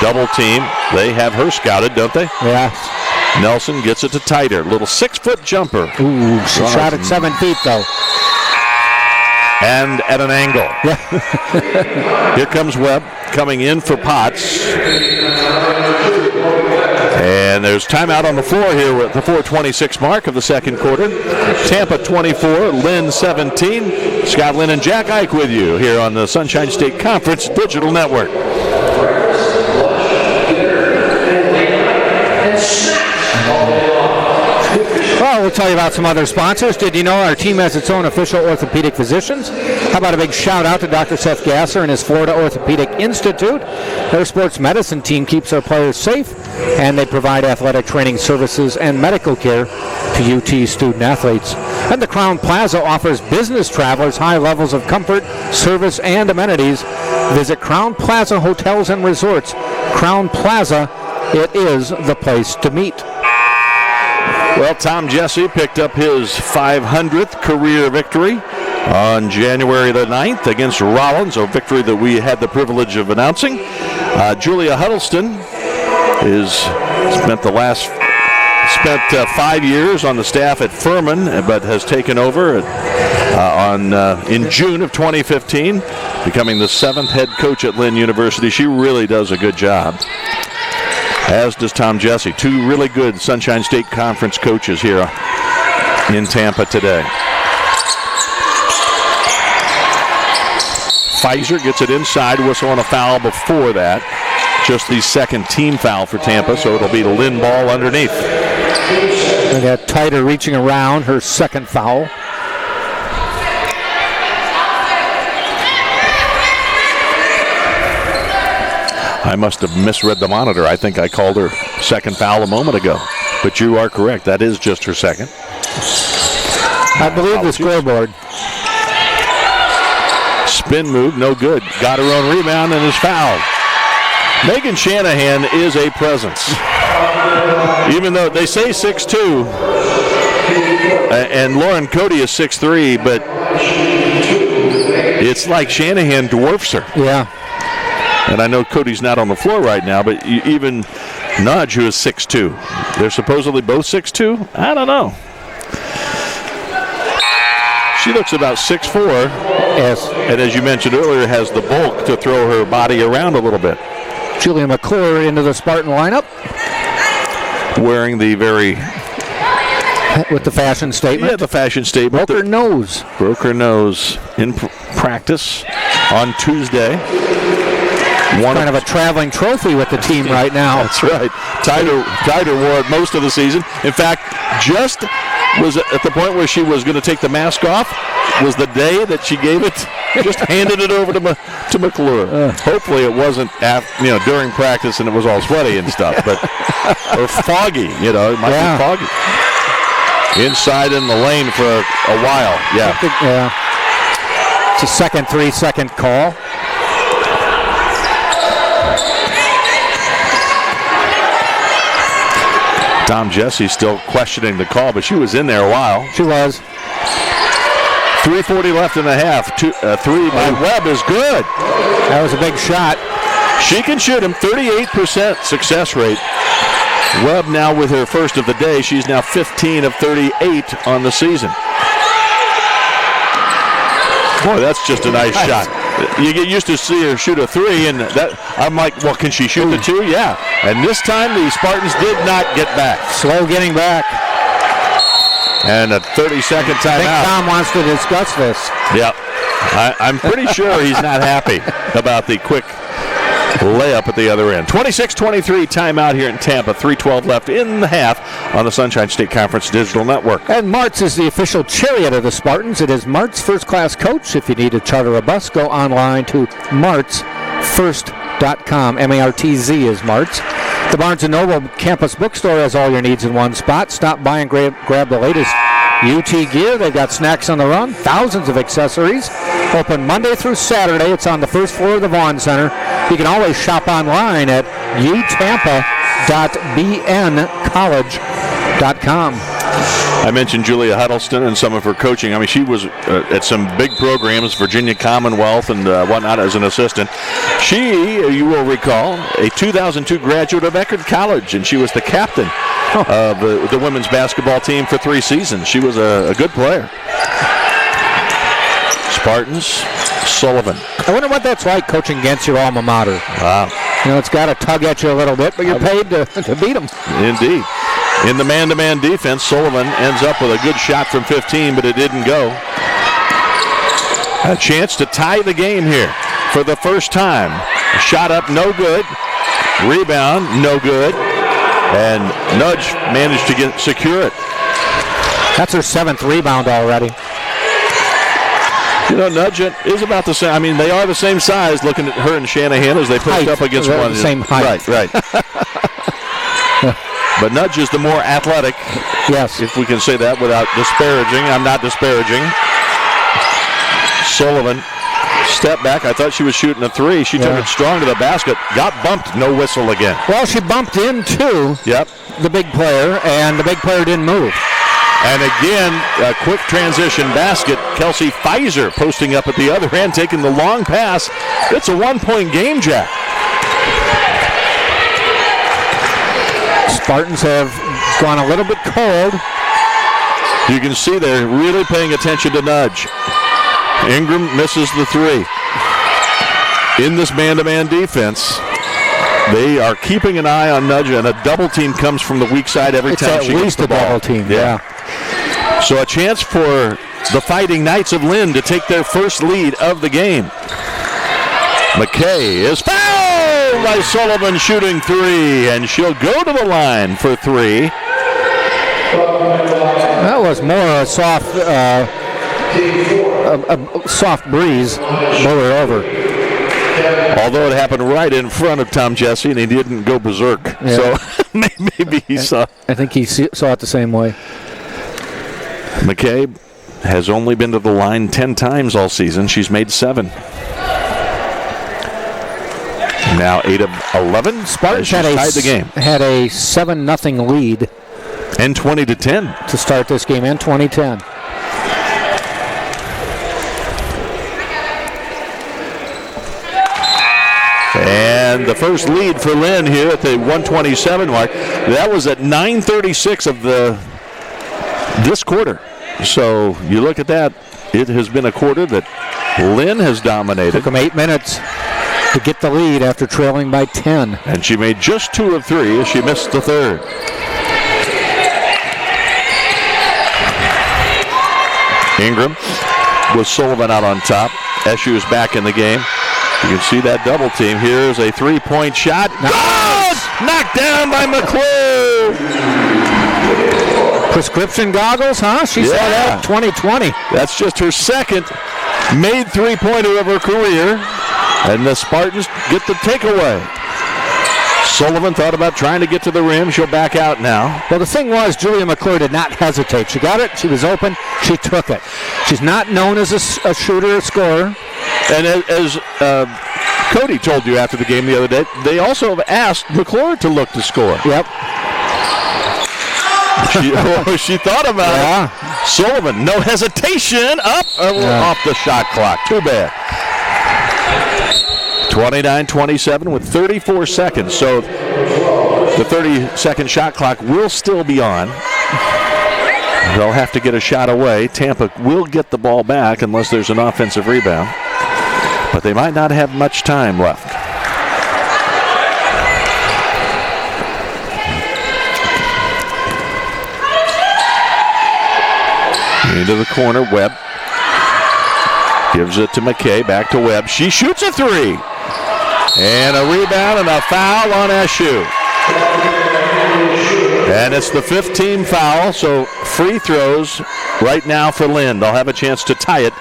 double team. They have her scouted, don't they? Yeah. Nelson gets it to Tider. Little 6-foot jumper. Ooh, she shot at 7 feet, though. And at an angle. Here comes Webb coming in for Potts. And there's timeout on the floor here at the 4:26 mark of the second quarter. Tampa 24, Lynn 17. Scott Lynn and Jack Ike with you here on the Sunshine State Conference Digital Network. Well, we'll tell you about some other sponsors. Did you know our team has its own official orthopedic physicians? How about a big shout out to Dr. Seth Gasser and his Florida Orthopedic Institute? Their sports medicine team keeps their players safe, and they provide athletic training services and medical care to UT student athletes. And the Crown Plaza offers business travelers high levels of comfort, service, and amenities. Visit Crown Plaza Hotels and Resorts. Crown Plaza, it is the place to meet. Well, Tom Jesse picked up his 500th career victory on January the 9th against Rollins, a victory that we had the privilege of announcing. Julia Huddleston spent 5 years on the staff at Furman, but has taken over in June of 2015, becoming the 7th head coach at Lynn University. She really does a good job, as does Tom Jesse. 2 really good Sunshine State Conference coaches here in Tampa today. Pfizer gets it inside, whistle on a foul before that. Just the second team foul for Tampa, so it'll be the Lynn ball underneath. We got Tider reaching around, her second foul. I must have misread the monitor. I think I called her second foul a moment ago. But you are correct. That is just her second. I believe the scoreboard. Spin move, no good. Got her own rebound and is fouled. Megan Shanahan is a presence. Even though they say 6'2", And Lauren Cody is 6'3", but it's like Shanahan dwarfs her. Yeah. And I know Cody's not on the floor right now, but even Nudge, who is 6'2", they're supposedly both 6'2"? I don't know. She looks about 6'4". Yes. And as you mentioned earlier, has the bulk to throw her body around a little bit. Julia McClure into the Spartan lineup. Wearing the very... With the fashion statement. Yeah, the fashion statement. Broke her nose. Broke her nose in practice on Tuesday. Kind of a traveling trophy with the team right now. That's right. Tider wore it most of the season. In fact, just was at the point where she was going to take the mask off was the day that she gave it, just handed it over to McClure. Hopefully it wasn't during practice and it was all sweaty and stuff, but or foggy, it might be foggy. Inside in the lane for a while, yeah. It's a 3-second call. Tom Jesse still questioning the call, but she was in there a while. She was. 3:40 left in the half. Three by Webb is good. That was a big shot. She can shoot him. 38% success rate. Webb now with her first of the day. She's now 15 of 38 on the season. Boy, that's just a nice shot. You get used to see her shoot a 3, and I'm like, well, can she shoot the 2? Yeah. And this time the Spartans did not get back. Slow getting back. And a 30-second timeout. I think Tom wants to discuss this. Yeah. I'm pretty sure he's not happy about the quick layup at the other end. 26-23 timeout here in Tampa. 3:12 left in the half on the Sunshine State Conference Digital Network. And Martz is the official chariot of the Spartans. It is Martz First Class Coach. If you need to charter a bus, go online to martzfirst.com. MARTZ is Martz. The Barnes & Noble Campus Bookstore has all your needs in one spot. Stop by and grab the latest UT gear. They've got snacks on the run, thousands of accessories. Open Monday through Saturday. It's on the first floor of the Vaughn Center. You can always shop online at utampa.bncollege.com. I mentioned Julia Huddleston and some of her coaching. I mean, she was at some big programs, Virginia Commonwealth and whatnot, as an assistant. She, you will recall, a 2002 graduate of Eckerd College, and she was the captain of the women's basketball team for 3 seasons. She was a good player. Spartans, Sullivan. I wonder what that's like coaching against your alma mater. Wow. It's got to tug at you a little bit, but you're paid to beat them. Indeed. In the man-to-man defense, Sullivan ends up with a good shot from 15, but it didn't go. A chance to tie the game here for the first time. Shot up, no good. Rebound, no good. And Nudge managed to secure it. That's her 7th rebound already. Nudge is about the same. I mean, they are the same size, looking at her and Shanahan as they pushed up against one. Same height. Right. But Nudge is the more athletic. Yes. If we can say that without disparaging. I'm not disparaging. Sullivan, step back. I thought she was shooting a 3. She took it strong to the basket. Got bumped. No whistle again. Well, she bumped into the big player, and the big player didn't move. And again, a quick transition basket. Kelsey Pfizer posting up at the other end, taking the long pass. It's a 1-point game, Jack. Spartans have gone a little bit cold. You can see they're really paying attention to Nudge. Ingram misses the 3. In this man-to-man defense, they are keeping an eye on Nudge, and a double team comes from the weak side every time she gets the ball. At least a double team, yeah. So a chance for the Fighting Knights of Lynn to take their first lead of the game. McKay is fouled by Sullivan, shooting 3, and she'll go to the line for 3. That was more a soft breeze. Blew her over. Although it happened right in front of Tom Jesse, and he didn't go berserk. Yeah. So maybe he saw. I think he saw it the same way. McCabe has only been to the line 10 times all season. She's made 7. Now 8 of 11. Spartans tied the game. Had a 7-0 lead And 20-10 to start this game in 2010. And the first lead for Lynn here at the 127 mark. That was at 9:36 of this quarter. So you look at that, it has been a quarter that Lynn has dominated. Took them 8 minutes to get the lead after trailing by 10. And she made just 2 of 3 as she missed the third. Ingram with Sullivan out on top. Eshu is back in the game. You can see that double team. Here's a 3-point shot. Nice. Knocked down by McClure. Prescription goggles, huh? She saw that 2020. That's just her second made 3-pointer of her career. And the Spartans get the takeaway. Sullivan thought about trying to get to the rim. She'll back out now. Well, the thing was, Julia McClure did not hesitate. She got it. She was open. She took it. She's not known as a shooter or scorer. And as Cody told you after the game the other day, they also have asked McClure to look to score. Yep. She thought about it. Sullivan, no hesitation. Up off the shot clock. Too bad. 29-27 with 34 seconds. So the 30-second shot clock will still be on. They'll have to get a shot away. Tampa will get the ball back unless there's an offensive rebound. But they might not have much time left. Into the corner, Webb. Gives it to McKay, back to Webb. She shoots a 3. And a rebound and a foul on Eshu. And it's the 5th team foul, so free throws right now for Lynn. They'll have a chance to tie it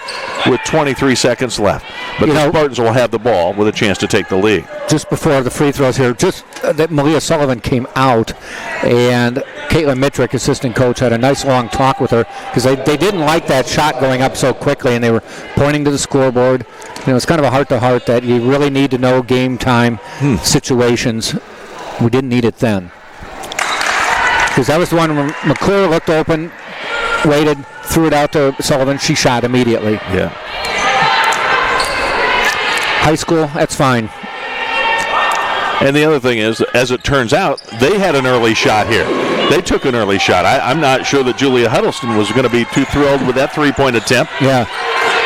with 23 seconds left. But the Spartans will have the ball with a chance to take the lead. Just before the free throws here, just that Malia Sullivan came out, and Caitlin Mitrick, assistant coach, had a nice long talk with her because they didn't like that shot going up so quickly, and they were pointing to the scoreboard. You know, it's kind of a heart-to-heart that you really need to know game time situations. We didn't need it then. Because that was the one when McClure looked open, waited, threw it out to Sullivan. She shot immediately. Yeah. High school, that's fine. And the other thing is, as it turns out, they had an early shot here. They took an early shot. I'm not sure that Julia Huddleston was going to be too thrilled with that 3-point attempt. Yeah.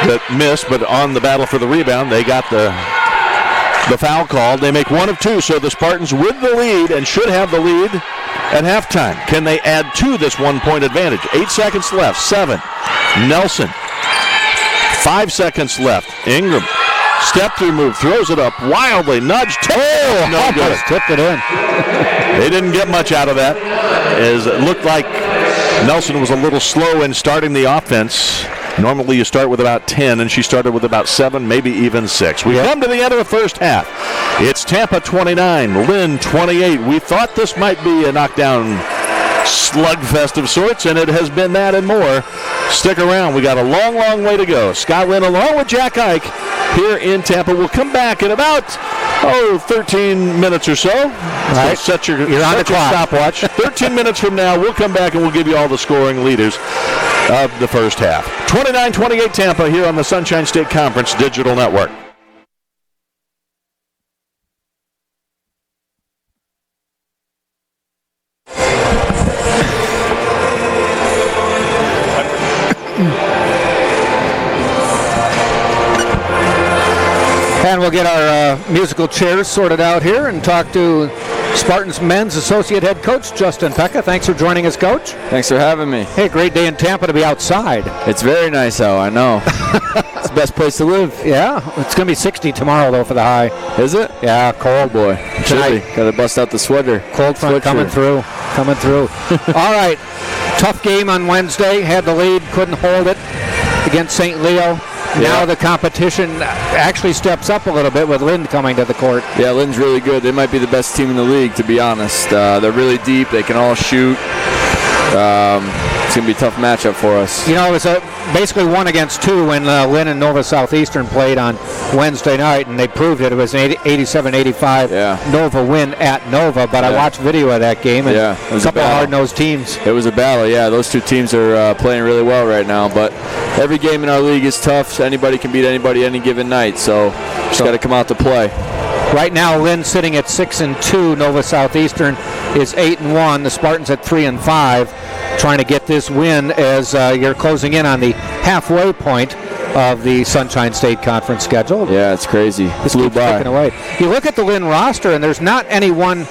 That missed, but on the battle for the rebound, they got the foul called. They make 1 of 2, so the Spartans with the lead and should have the lead at halftime. Can they add to this 1-point advantage? 8 seconds left. 7. Nelson. 5 seconds left. Ingram. Step through move. Throws it up wildly. Nudge. No good. Tipped it in. They didn't get much out of that, as it looked like Nelson was a little slow in starting the offense. Normally you start with about 10, and she started with about 7, maybe even 6. We come to the end of the first half. It's Tampa 29, Lynn 28. We thought this might be a knockdown slugfest of sorts, and it has been that and more. Stick around. We got a long, long way to go. Scott Lynn along with Jack Ike here in Tampa. We'll come back in about 13 minutes or so. All right. Set your clock. stopwatch. 13 minutes from now, we'll come back and we'll give you all the scoring leaders of the first half. 29-28 Tampa here on the Sunshine State Conference Digital Network. And we'll get our musical chairs sorted out here and talk to Spartans men's associate head coach, Justin Pekka. Thanks for joining us, Coach. Thanks for having me. Hey, great day in Tampa to be outside. It's very nice out, I know. It's the best place to live. Yeah, it's going to be 60 tomorrow, though, for the high. Is it? Yeah, cold. Boy, chilly. Got to bust out the sweater. Cold front coming through. All right, tough game on Wednesday. Had the lead, couldn't hold it against St. Leo. Now the competition actually steps up a little bit with Lynn coming to the court. Yeah, Lynn's really good. They might be the best team in the league, to be honest. They're really deep. They can all shoot. It's going to be a tough matchup for us. You know, it was basically 1 against 2 when Lynn and Nova Southeastern played on Wednesday night, and they proved it. It was an 87-85 Nova win at Nova, but I watched video of that game, and a couple of hard-nosed teams. It was a battle, yeah. Those two teams are playing really well right now, but every game in our league is tough. So anybody can beat anybody any given night, so just got to come out to play. Right now, Lynn sitting at 6-2. Nova Southeastern is 8-1. The Spartans at 3-5, trying to get this win as you're closing in on the halfway point of the Sunshine State Conference schedule. Yeah, it's crazy. This keeps ticking away. You look at the Lynn roster, and there's not any one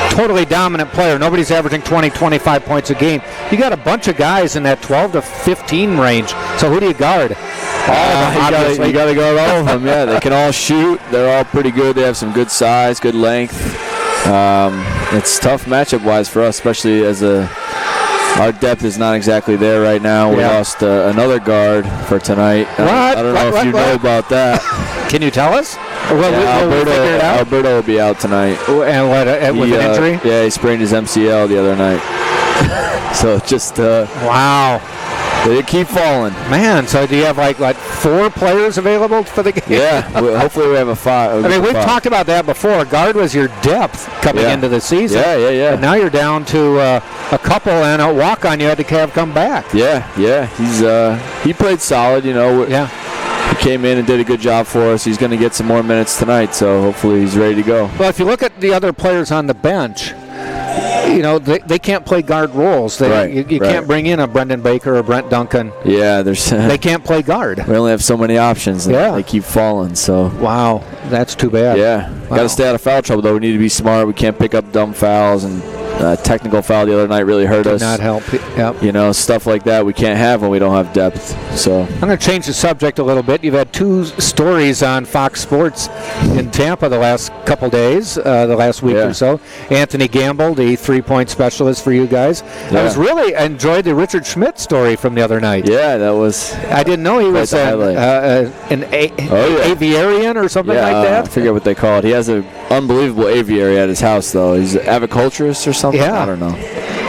totally dominant player. Nobody's averaging 20, 25 points a game. You got a bunch of guys in that 12 to 15 range. So who do you guard? You got to guard all of them. Yeah, they can all shoot. They're all pretty good. They have some good size, good length. It's tough matchup-wise for us, especially as our depth is not exactly there right now. We lost another guard for tonight. I don't know if you know about that. Can you tell us? Alberto will be out tonight. And with an injury? Yeah, he sprained his MCL the other night. So just wow. They keep falling. Man, so do you have like 4 players available for the game? Yeah, hopefully we have a 5. I mean, we've talked about that before. Guard was your depth coming into the season. Yeah. And now you're down to a couple, and a walk-on you had to have come back. Yeah. He played solid, you know. He came in and did a good job for us. He's going to get some more minutes tonight, so hopefully he's ready to go. Well, if you look at the other players on the bench, you know, they can't play guard roles. You can't bring in a Brendan Baker or Brent Duncan. Yeah, they can't play guard. We only have so many options. And they keep falling. So wow, that's too bad. Yeah, got to stay out of foul trouble though. We need to be smart. We can't pick up dumb fouls, and technical foul the other night really hurt us. Did not help. Yep. You know, stuff like that we can't have when we don't have depth. So I'm going to change the subject a little bit. You've had 2 stories on Fox Sports in Tampa the last couple days, the last week or so. Anthony Gamble, the 3-point specialist for you guys. I was really enjoyed the Richard Schmidt story from the other night. Yeah, that was. I didn't know he was an aviarian or something like that. I forget what they call it. He has an unbelievable aviary at his house, though. He's an aviculturist or something. Yeah. I don't know.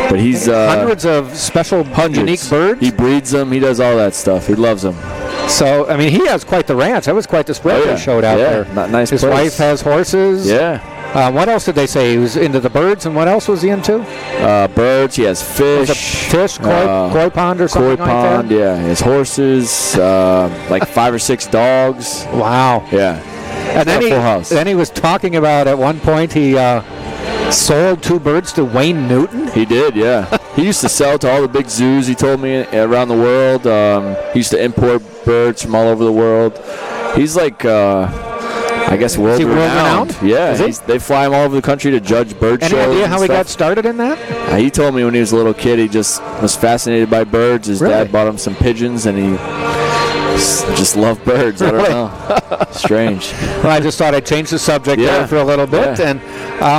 But he's hundreds of special unique birds. He breeds them. He does all that stuff. He loves them. So, I mean, he has quite the ranch. That was quite the spread they showed out there. Nice His place. wife has horses. Yeah. What else did they say? He was into the birds, and what else was he into? Birds. He has fish. Koi pond or something like that? Koi pond, yeah. He has horses, like 5 or 6 dogs. Wow. Yeah. And then he was talking about at one point he sold 2 birds to Wayne Newton. He did, yeah. He used to sell to all the big zoos, he told me, around the world. He used to import birds from all over the world. He's like, I guess, world renowned. Yeah, they fly him all over the country to judge bird shows. Any idea how he got started in that? He told me when he was a little kid, he just was fascinated by birds. His dad bought him some pigeons, and he just loved birds. I don't know. Strange. Well, I just thought I'd change the subject there for a little bit, and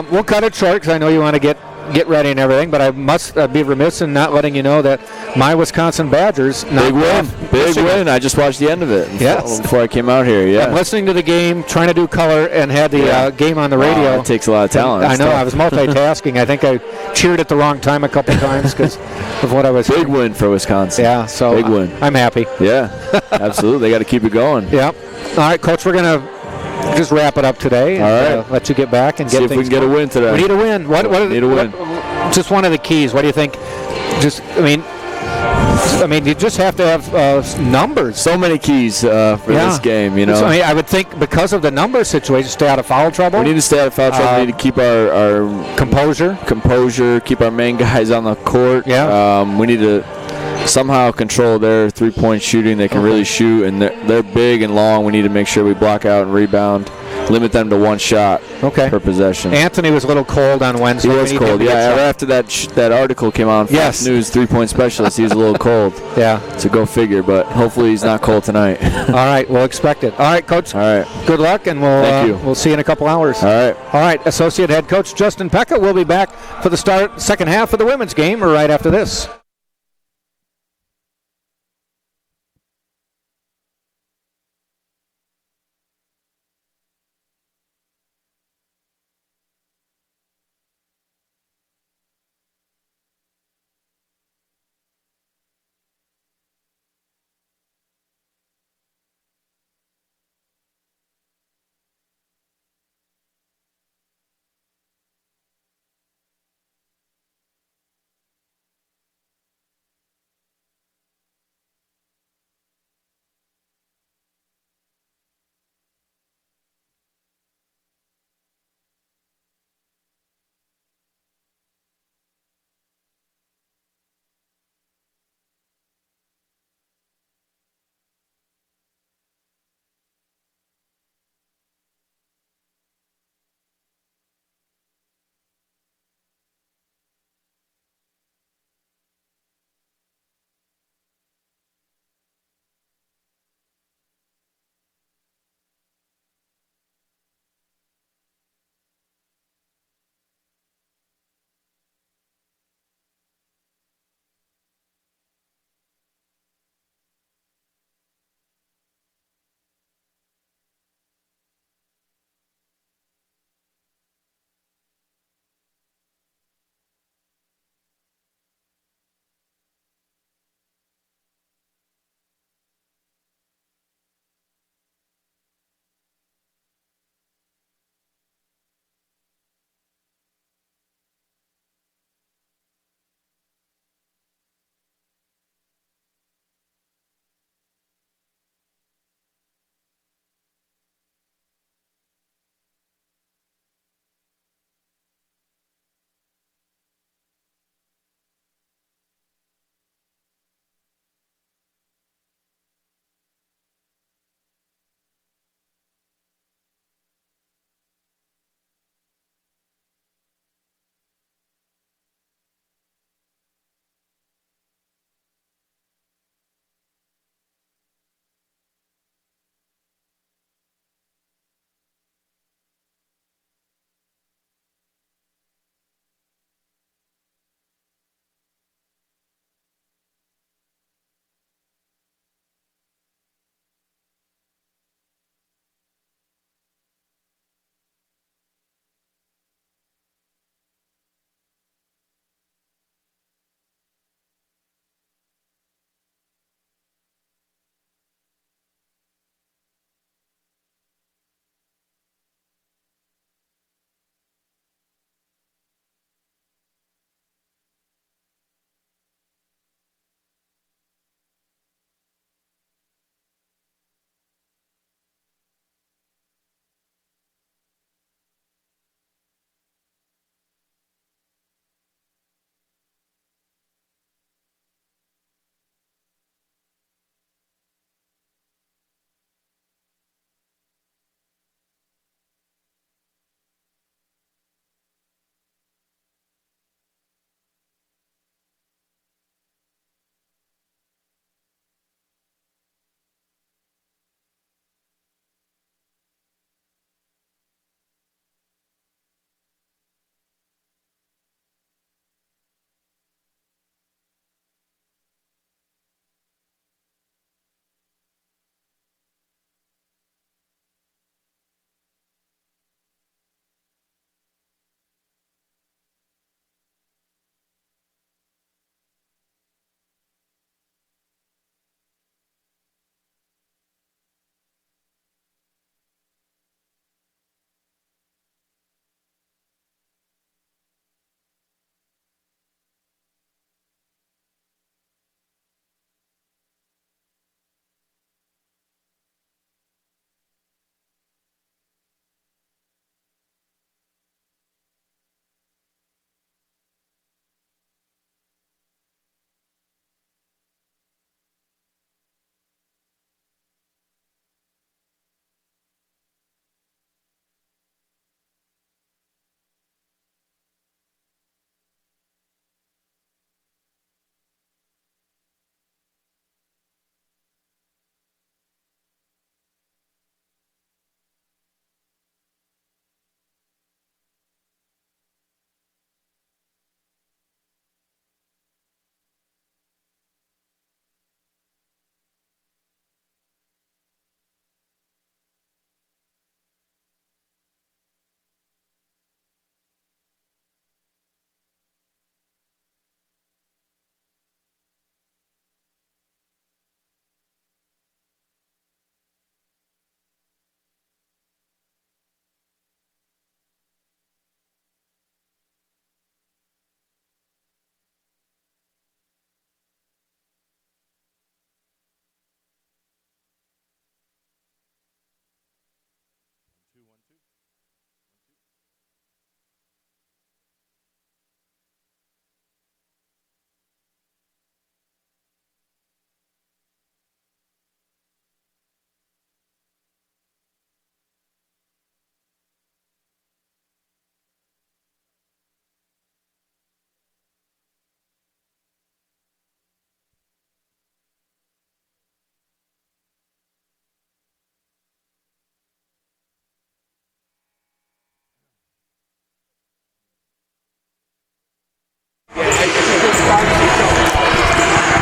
we'll cut it short because I know you want to get ready and everything, but I must be remiss in not letting you know that my Wisconsin Badgers big win. I just watched the end of it before I came out here. Yeah, I'm listening to the game, trying to do color, and had the game on the radio. It takes a lot of talent. I know. I was multitasking. I think I cheered at the wrong time a couple times because of what I was. Big win for Wisconsin. Yeah, so big win. I'm happy. Yeah, absolutely. They got to keep it going. Yep. All right, Coach. We're gonna just wrap it up today. And, all right. Let you get back and see get if we can get a win today. We need a win. What need a win. Just one of the keys. What do you think? I mean, you just have to have numbers. So many keys for this game, you know. So, I would think because of the number situation, stay out of foul trouble. We need to stay out of foul trouble. We need to keep our composure, keep our main guys on the court. Yeah. We need to somehow control their 3-point shooting. They can really shoot, and they're big and long. We need to make sure we block out and rebound. Limit them to 1 shot per possession. Anthony was a little cold on Wednesday. He was cold, after that article came out on Fox News, 3-point specialist, he was a little cold. Yeah. So go figure, but hopefully he's not cold tonight. All right, we'll expect it. All right, Coach. All right. Good luck, and we'll see you in a couple hours. All right. All right, Associate Head Coach Justin Pekka will be back for the second half of the women's game right after this.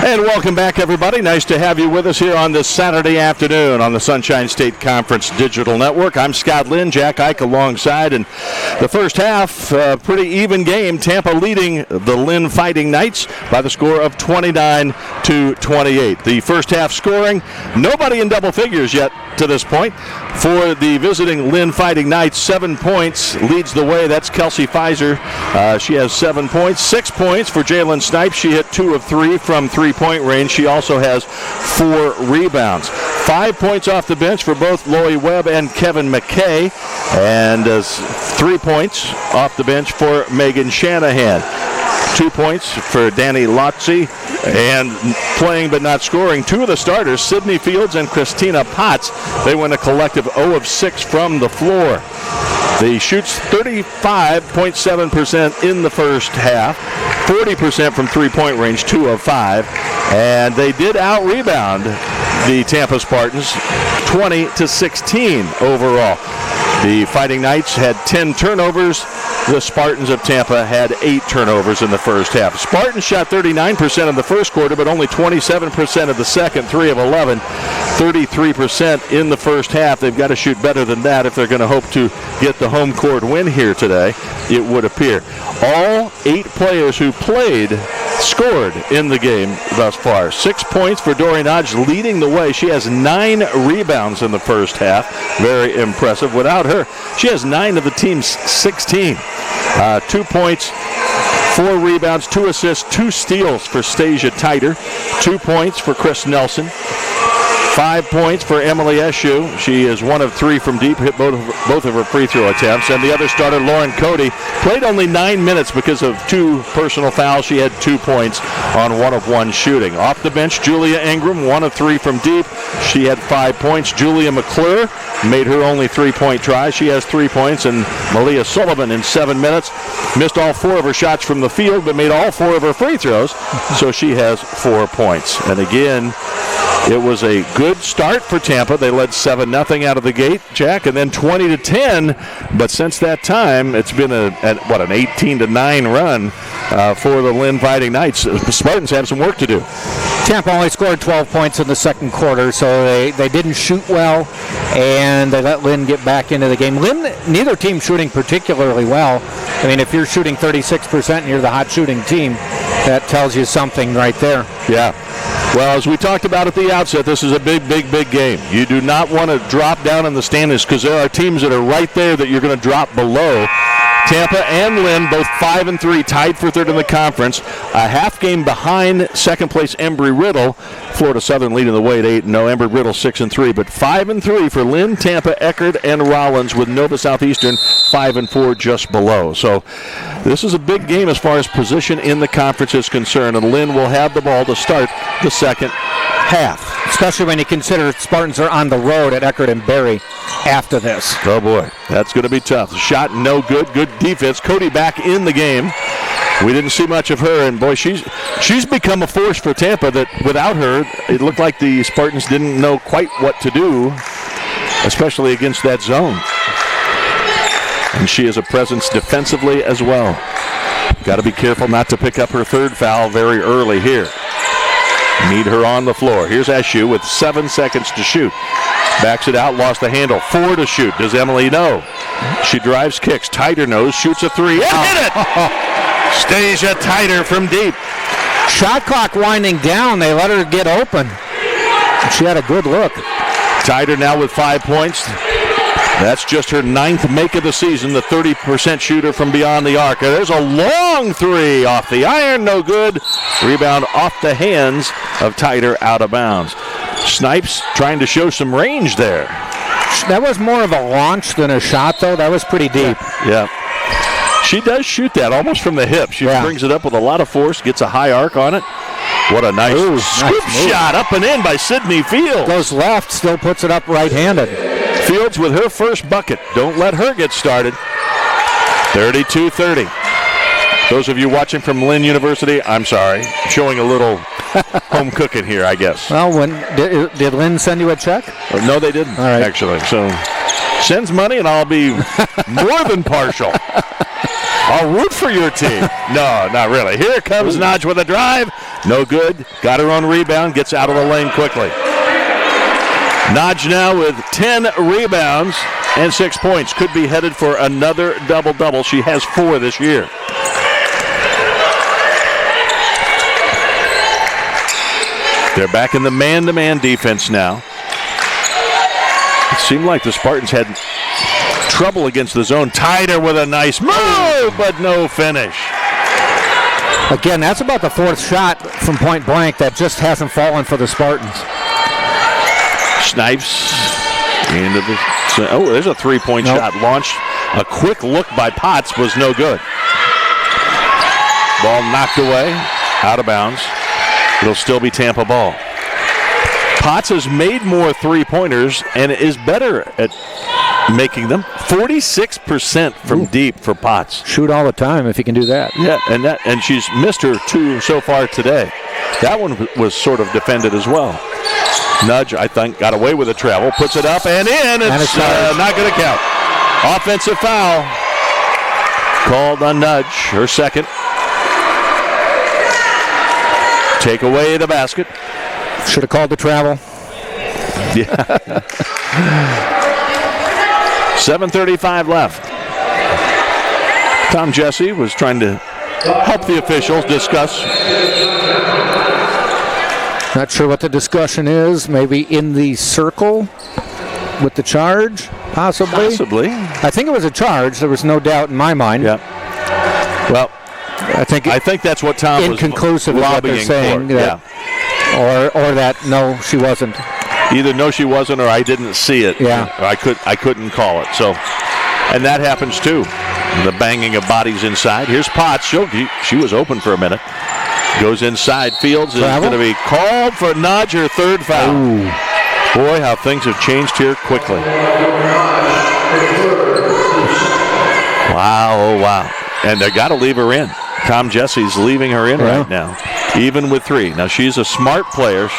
And welcome back, everybody. Nice to have you with us here on this Saturday afternoon on the Sunshine State Conference Digital Network. I'm Scott Lynn, Jack Ike alongside. And the first half, pretty even game. Tampa leading the Lynn Fighting Knights by the score of 29-28. The first half scoring, nobody in double figures yet to this point. For the visiting Lynn Fighting Knights, 7 points leads the way. That's Kelsey Pfizer. She has 7 points. 6 points for Jalen Snipes. She hit 2 of 3 from three-point range. She also has 4 rebounds. 5 points off the bench for both Lori Webb and Kevin McKay. And 3 points off the bench for Megan Shanahan. 2 points for Danny Lotzi. And playing but not scoring, 2 of the starters, Sydney Fields and Christina Potts. They went a collective 0 of 6 from the floor. They shoots 35.7% in the first half, 40% from three-point range, 2 of 5. And they did out-rebound the Tampa Spartans 20-16 overall. The Fighting Knights had 10 turnovers. The Spartans of Tampa had 8 turnovers in the first half. Spartans shot 39% in the first quarter, but only 27% of the second, 3 of 11, 33% in the first half. They've got to shoot better than that if they're going to hope to get the home court win here today, it would appear. All 8 players who played scored in the game thus far. 6 points for Dorian Hodge leading the way. She has 9 rebounds in the first half. Very impressive. Without her, she has 9 of the team's 16. 2 points, 4 rebounds, 2 assists, 2 steals for Stasia Titer. 2 points for Chris Nelson. 5 points for Emily Eshu. She is 1 of 3 from deep, hit both of her free throw attempts. And the other starter, Lauren Cody, played only 9 minutes because of 2 personal fouls. She had 2 points on 1 of 1 shooting. Off the bench, Julia Ingram, 1 of 3 from deep. She had 5 points. Julia McClure made her only 3-point try. She has 3 points. And Malia Sullivan in 7 minutes missed all 4 of her shots from the field, but made all 4 of her free throws. So she has 4 points. And again, it was a good start for Tampa. They led 7-0 out of the gate, Jack, and then 20-10. But since that time, it's been an 18-9 run for the Lynn Fighting Knights. The Spartans have some work to do. Tampa only scored 12 points in the second quarter, so they didn't shoot well, and they let Lynn get back into the game. Lynn, neither team shooting particularly well. I mean, if you're shooting 36% and you're the hot shooting team, that tells you something right there. Yeah. Well, as we talked about at the outset, this is a big game. You do not want to drop down in the standings because there are teams that are right there that you're going to drop below. Tampa and Lynn, both 5-3, tied for third in the conference. A half game behind second place Embry-Riddle. Florida Southern leading the way at 8-0. Embry-Riddle 6-3, but 5-3 for Lynn, Tampa, Eckerd, and Rollins, with Nova Southeastern 5-4 just below. So this is a big game as far as position in the conference is concerned, and Lynn will have the ball to start the second half. Especially when you consider Spartans are on the road at Eckerd and Barry after this. Oh boy, that's going to be tough. Shot no good. Good defense. Cody back in the game. We didn't see much of her, and boy, she's become a force for Tampa that without her, it looked like the Spartans didn't know quite what to do, especially against that zone. And she is a presence defensively as well. Got to be careful not to pick up her third foul very early here. Need her on the floor. Here's Eshu with 7 seconds to shoot. Backs it out, lost the handle. 4 to shoot. Does Emily know? She drives, kicks. Titer knows, shoots a 3. And hit it! Stasia Titer from deep. Shot clock winding down. They let her get open. She had a good look. Titer now with 5 points. That's just her 9th make of the season, the 30% shooter from beyond the arc. There's a long 3 off the iron, no good. Rebound off the hands of Titer, out of bounds. Snipes trying to show some range there. That was more of a launch than a shot, though. That was pretty deep. Yeah. She does shoot that almost from the hip. She brings it up with a lot of force, gets a high arc on it. What a nice scoop shot up and in by Sydney Fields. Goes left, still puts it up right-handed. Fields with her first bucket. Don't let her get started. 32-30. Those of you watching from Lynn University, I'm sorry, showing a little home cooking here, I guess. Well, did Lynn send you a check? No, they didn't, actually. So sends money, and I'll be more than partial. I'll root for your team. No, not really. Here comes Naj with a drive. No good. Got her own rebound. Gets out of the lane quickly. Naj now with 10 rebounds and 6 points. Could be headed for another double-double. She has 4 this year. They're back in the man-to-man defense now. It seemed like the Spartans had trouble against the zone. Tied her with a nice move, but no finish. Again, that's about the 4th shot from point blank that just hasn't fallen for the Spartans. Snipes into the... Oh, there's a 3-point shot launched. A quick look by Potts was no good. Ball knocked away, out of bounds. It'll still be Tampa ball. Potts has made more 3-pointers and is better at making them. 46% from deep for Potts. Shoot all the time if you can do that. Yeah, and she's missed her 2 so far today. That one was sort of defended as well. Nudge, I think, got away with the travel. Puts it up and in. It's not going to count. Offensive foul called on Nudge, her second. Take away the basket. Should have called the travel. Yeah. 7:35 left. Tom Jesse was trying to help the officials discuss. Not sure what the discussion is. Maybe in the circle with the charge, possibly. Possibly. I think it was a charge. There was no doubt in my mind. Yeah. Well, I think that's what Tom was inconclusive is what they're saying. For. Yeah. Or that no, she wasn't. Either no, she wasn't, or I didn't see it. Yeah. Or I couldn't call it. So, and that happens too. The banging of bodies inside. Here's Potts. She was open for a minute. Goes inside. Fields is going to be called for Nudge, her 3rd foul. Ooh. Boy, how things have changed here quickly. Wow, oh wow. And they got to leave her in. Tom Jesse's leaving her in right now, even with 3. Now, she's a smart player.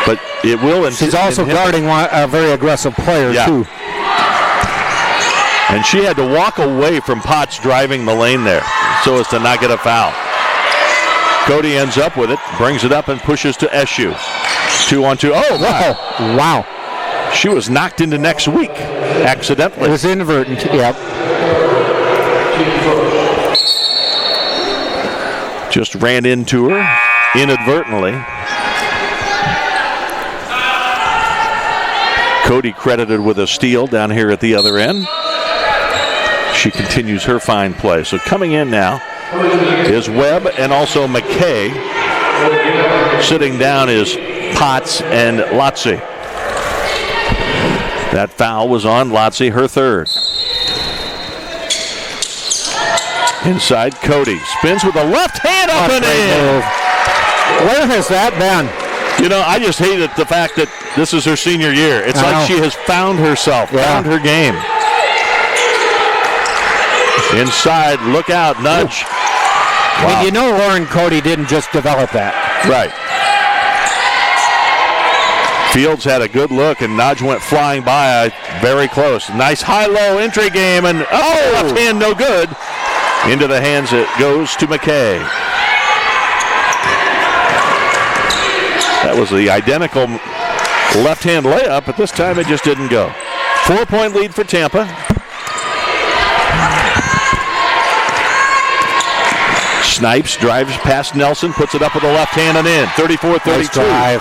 But it will. She's also guarding a very aggressive player, too. And she had to walk away from Potts driving the lane there so as to not get a foul. Cody ends up with it, brings it up, and pushes to Eshu. 2-on-2. Oh, wow. Wow. She was knocked into next week, accidentally. It was inadvertent, yep. Just ran into her inadvertently. Cody credited with a steal down here at the other end. She continues her fine play. So coming in now is Webb and also McKay. Sitting down is Potts and Lotze. That foul was on Lotze, her 3rd. Inside, Cody spins with a left hand up and in. Where has that been? You know, I just hated the fact that this is her senior year. It's like she has found herself, found her game. Inside, look out, Nudge. Wow. I mean, you know Lauren Cody didn't just develop that. Right. Fields had a good look, and Nudge went flying by very close. Nice high-low entry game, and left hand no good. Into the hands it goes to McKay. That was the identical left-hand layup, but this time it just didn't go. 4-point lead for Tampa. Snipes drives past Nelson, puts it up with the left hand and in. 34-32. Nice.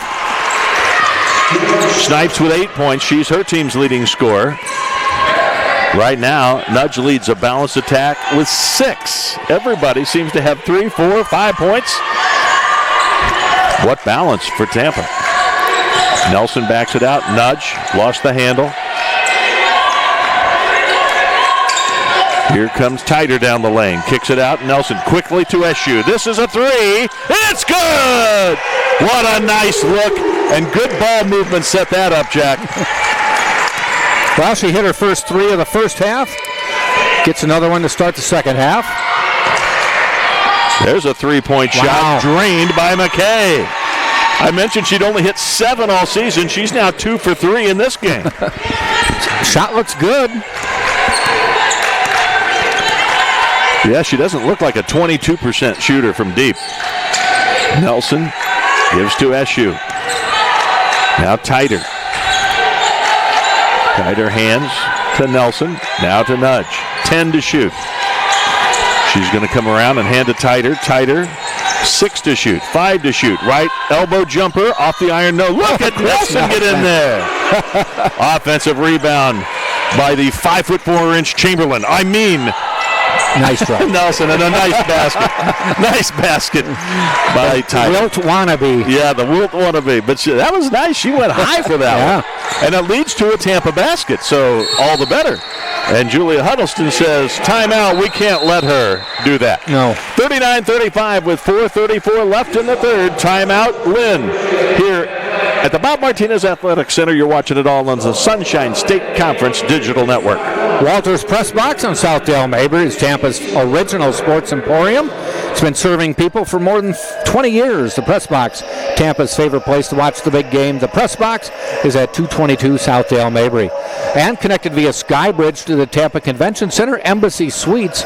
Snipes with 8 points. She's her team's leading scorer. Right now, Nudge leads a balanced attack with 6. Everybody seems to have 3, 4, 5 points. What balance for Tampa. Nelson backs it out. Nudge lost the handle. Here comes Tighter down the lane. Kicks it out. Nelson quickly to Eshu. This is a 3. It's good! What a nice look. And good ball movement set that up, Jack. Well, she hit her first 3 of the first half. Gets another one to start the second half. There's a 3-point shot drained by McKay. I mentioned she'd only hit 7 all season. She's now 2 for 3 in this game. Shot looks good. Yeah, she doesn't look like a 22% shooter from deep. Nelson gives to SU. Now Tighter. Tighter hands to Nelson. Now to Nudge. 10 to shoot. She's going to come around and hand to Tighter. Tighter, 6 to shoot, 5 to shoot. Right elbow jumper off the iron. No, look at Nelson get in there. Offensive rebound by the 5'4" Chamberlain. Nice try. Nelson, and a nice basket. Nice basket by Tighter. Wilt wannabe. Yeah, the Wilt wannabe. But that was nice. She went high for that one. And it leads to a Tampa basket, so all the better. And Julia Huddleston says, timeout, we can't let her do that. No. 39-35 with 4:34 left in the third. Timeout, Lynn. Here at the Bob Martinez Athletic Center, you're watching it all on the Sunshine State Conference Digital Network. Walter's Press Box on Southdale Mabry is Tampa's original sports emporium. It's been serving people for more than 20 years. The Press Box, Tampa's favorite place to watch the big game. The Press Box is at 222 Southdale Mabry. And connected via Skybridge to the Tampa Convention Center, Embassy Suites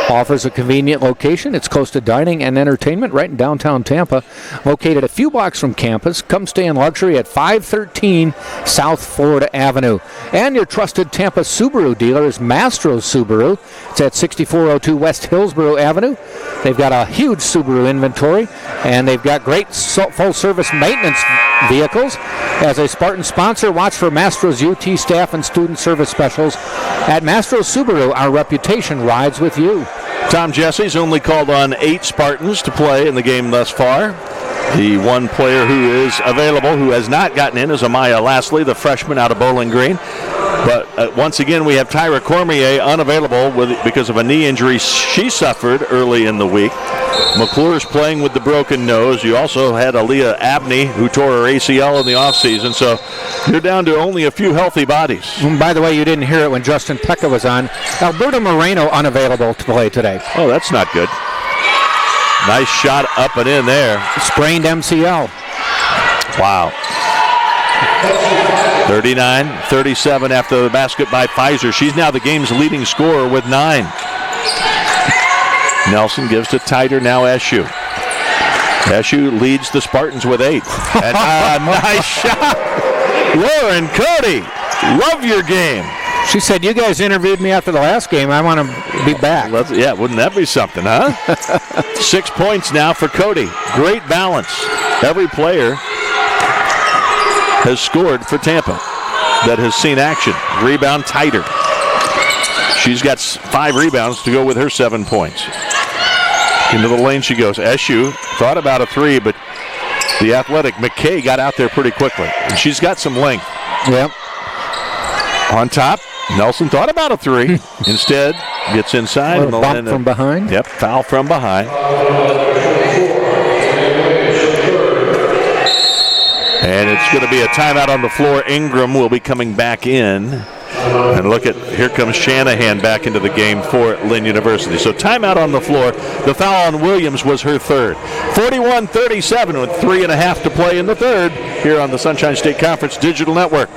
offers a convenient location. It's close to dining and entertainment right in downtown Tampa. Located a few blocks from campus. Come stay in luxury at 513 South Florida Avenue. And your trusted Tampa Subaru dealer is Mastro's Subaru. It's at 6402 West Hillsborough Avenue. They've got a huge Subaru inventory, and they've got great full-service maintenance vehicles. As a Spartan sponsor, watch for Mastro's UT staff and student service specials. At Mastro's Subaru, our reputation rides with you. Tom Jesse's only called on 8 Spartans to play in the game thus far. The one player who is available, who has not gotten in, is Amaya Lastly, the freshman out of Bowling Green. But once again, we have Tyra Cormier unavailable because of a knee injury she suffered early in the week. McClure's playing with the broken nose. You also had Aaliyah Abney, who tore her ACL in the offseason. So you're down to only a few healthy bodies. And by the way, you didn't hear it when Justin Pekka was on. Alberta Moreno unavailable to play today. Oh, that's not good. Nice shot up and in there. Sprained MCL. Wow. 39-37 after the basket by Pfizer. She's now the game's leading scorer with 9. Nelson gives to Tighter, now SU. SU leads the Spartans with 8. And nice shot. Lauren Cody, love your game. She said, you guys interviewed me after the last game. I want to be back. Yeah, wouldn't that be something, huh? 6 points now for Cody. Great balance. Every player has scored for Tampa that has seen action. Rebound Tighter. She's got 5 rebounds to go with her 7 points. Into the lane she goes. SU thought about a 3, but the athletic McKay got out there pretty quickly. And she's got some length. Yep. On top, Nelson thought about a 3. Instead, gets inside. A bump from behind. Yep, foul from behind. And it's going to be a timeout on the floor. Ingram will be coming back in. And look at, here comes Shanahan back into the game for Lynn University. So timeout on the floor. The foul on Williams was her 3rd. 41-37 with 3.5 to play in the 3rd here on the Sunshine State Conference Digital Network.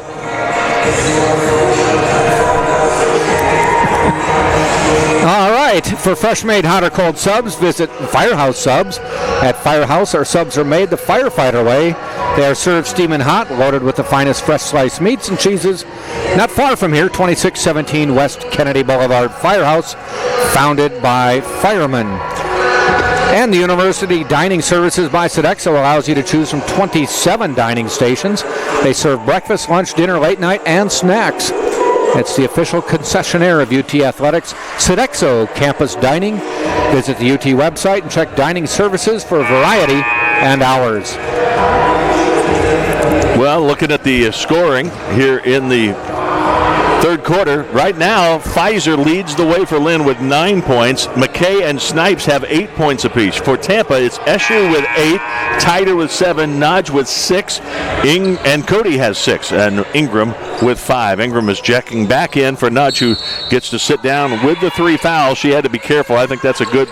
All right, for fresh made hot or cold subs, visit Firehouse Subs. At Firehouse, our subs are made the firefighter way. They are served steaming hot, loaded with the finest fresh sliced meats and cheeses. Not far from here, 2617 West Kennedy Boulevard. Firehouse, founded by firemen. And the University Dining Services by Sodexo allows you to choose from 27 dining stations. They serve breakfast, lunch, dinner, late night, and snacks. It's the official concessionaire of UT Athletics, Sodexo Campus Dining. Visit the UT website and check dining services for variety and hours. Well, looking at the scoring here in the 3rd quarter, right now, Pfizer leads the way for Lynn with 9 points. McKay and Snipes have 8 points apiece. For Tampa, it's Escher with 8, Tighter with 7, Nodge with 6, and Cody has 6, and Ingram with 5. Ingram is checking back in for Nudge, who gets to sit down with the 3 fouls. She had to be careful. I think that's a good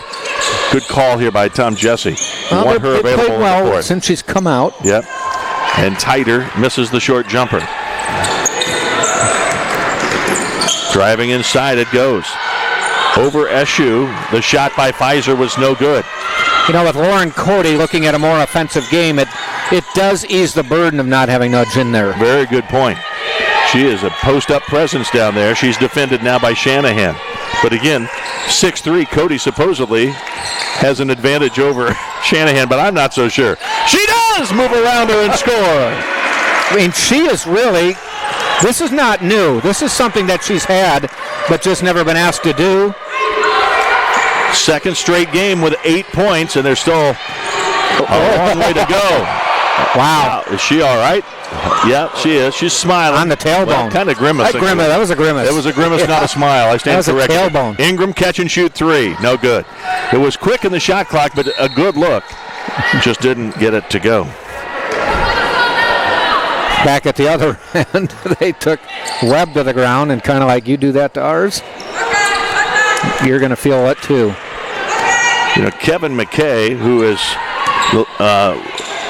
call here by Tom Jesse. Well, want her available played well since she's come out. Yep. And Tighter misses the short jumper. Driving inside, it goes. over SU. The shot by Pfizer was no good. You know, with Lauren Cody looking at a more offensive game, it does ease the burden of not having Nudge in there. Very good point. She is a post-up presence down there. She's defended now by Shanahan. But again, 6'3", Cody supposedly has an advantage over Shanahan, but I'm not so sure. She does move around her and score. I mean, she is really, this is not new. This is something that she's had, but just never been asked to do. Second straight game with 8 points, and there's still a long way to go. Wow. Is she all right? Yeah, she is. She's smiling. On the tailbone. Well, kind of grimacing. That was a grimace. It was a grimace, not a smile. I stand corrected. That was a tailbone. Ingram catch and shoot 3. No good. It was quick in the shot clock, but a good look. Just didn't get it to go. Back at the other end, they took Webb to the ground and kind of like, you do that to ours, you're going to feel it too. You know, Kevin McKay, who is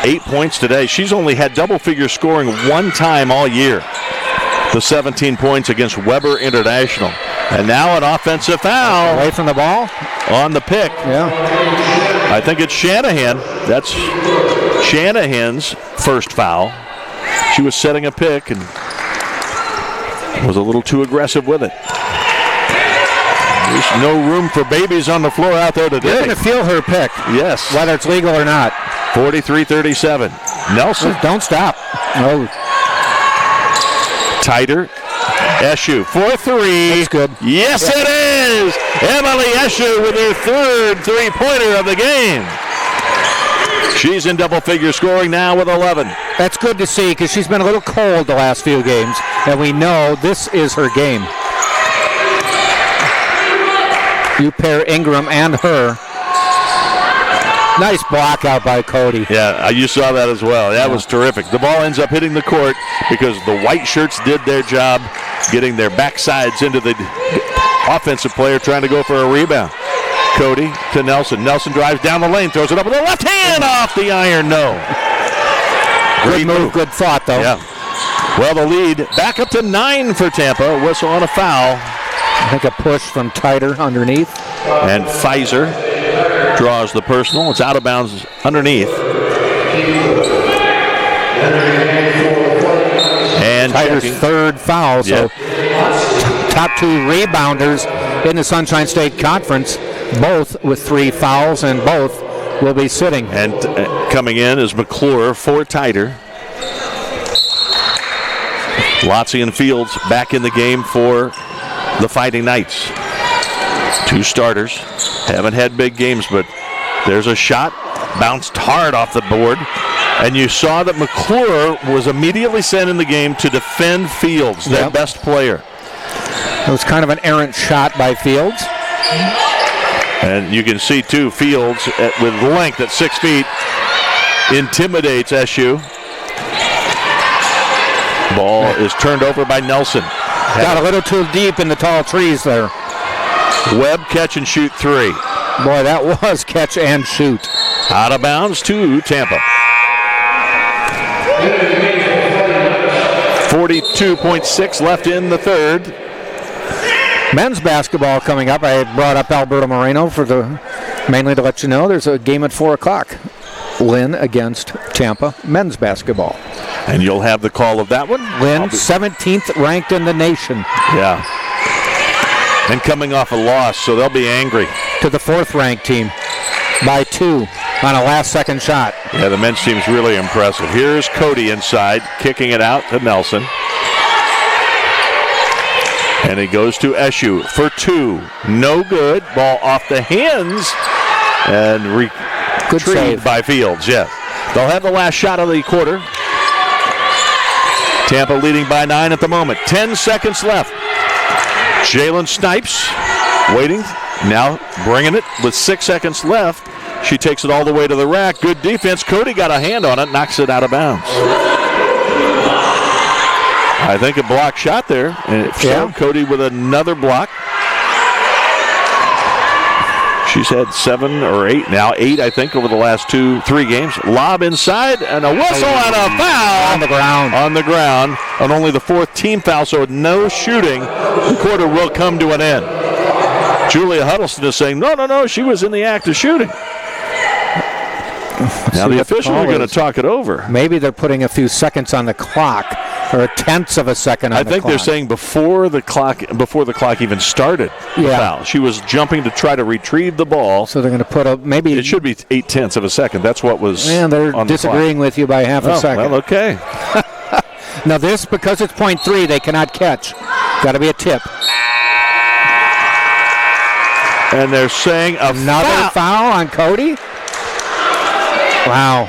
8 points today, she's only had double-figure scoring one time all year. The 17 points against Weber International. And now an offensive foul. Away from the ball? On the pick. Yeah. I think it's Shanahan. That's Shanahan's first foul. She was setting a pick and was a little too aggressive with it. There's no room for babies on the floor out there today. You're going to feel her pick. Yes. Whether it's legal or not. 43-37. Nelson. Don't stop. No. Tighter. Eshu for 3. That's good. Yes, it is. Emily Eshu with her third three-pointer of the game. She's in double-figure scoring now with 11. That's good to see because she's been a little cold the last few games, and we know this is her game. You pair Ingram and her. Nice block out by Cody. Yeah, you saw that as well. That was terrific. The ball ends up hitting the court because the white shirts did their job getting their backsides into the offensive player trying to go for a rebound. Cody to Nelson. Nelson drives down the lane, throws it up with the left hand off the iron. No. Great move. Good thought, though. Yeah. Well, the lead back up to 9 for Tampa. Whistle on a foul. I think a push from Tighter underneath. And Pfizer draws the personal. It's out of bounds underneath. And Tighter's third foul. So top 2 rebounders in the Sunshine State Conference, both with 3 fouls, and both will be sitting. And coming in is McClure for Tighter. Lotzie and Fields back in the game for the Fighting Knights. 2 starters. Haven't had big games, but there's a shot. Bounced hard off the board. And you saw that McClure was immediately sent in the game to defend Fields, their best player. It was kind of an errant shot by Fields. And you can see, too, Fields with length at 6 feet intimidates SU. Ball is turned over by Nelson. Got a little too deep in the tall trees there. Webb catch and shoot 3. Boy, that was catch and shoot. Out of bounds to Tampa. 42.6 left in the third. Men's basketball coming up. I brought up Alberto Moreno mainly to let you know there's a game at 4 o'clock. Lynn against Tampa men's basketball. And you'll have the call of that one. Lynn, 17th ranked in the nation. Yeah. And coming off a loss, so they'll be angry. To the 4th ranked team by 2 on a last-second shot. Yeah, the men's team's really impressive. Here's Cody inside, kicking it out to Nelson. And it goes to Eshu for 2. No good. Ball off the hands. And retrieved by Fields, yes. They'll have the last shot of the quarter. Tampa leading by 9 at the moment. 10 seconds left. Jalen Snipes waiting. Now bringing it with 6 seconds left. She takes it all the way to the rack. Good defense. Cody got a hand on it, knocks it out of bounds. I think a block shot there. And so Cody with another block. She's had 7 or 8, now 8, I think, over the last 2-3 games. Lob inside, and a whistle and a foul. On the ground. On the ground. On only the 4th team foul, so no shooting. The quarter will come to an end. Julia Huddleston is saying, no, she was in the act of shooting. Now the officials are going to talk it over. Maybe they're putting a few seconds on the clock, or tenths of a second on the clock. I think they're saying before the clock even started the foul. She was jumping to try to retrieve the ball. So they're going to put maybe it should be 0.8 of a second. That's what was. And they're disagreeing with you by half a second. Well, okay. Now this, because it's 0.3, they cannot catch. Got to be a tip. And they're saying another foul on Cody. Wow.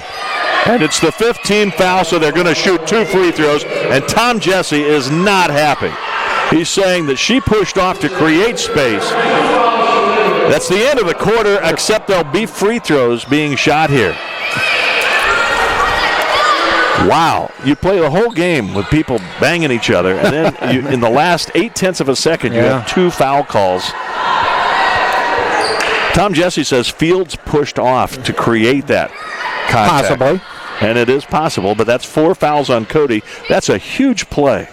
And it's the 15th foul, so they're going to shoot 2 free throws. And Tom Jesse is not happy. He's saying that she pushed off to create space. That's the end of the quarter, except there'll be free throws being shot here. Wow. You play the whole game with people banging each other, and then in the last 0.8 of a second, you have 2 foul calls. Tom Jesse says Fields pushed off to create that contact. Possibly. And it is possible, but that's 4 fouls on Cody. That's a huge play.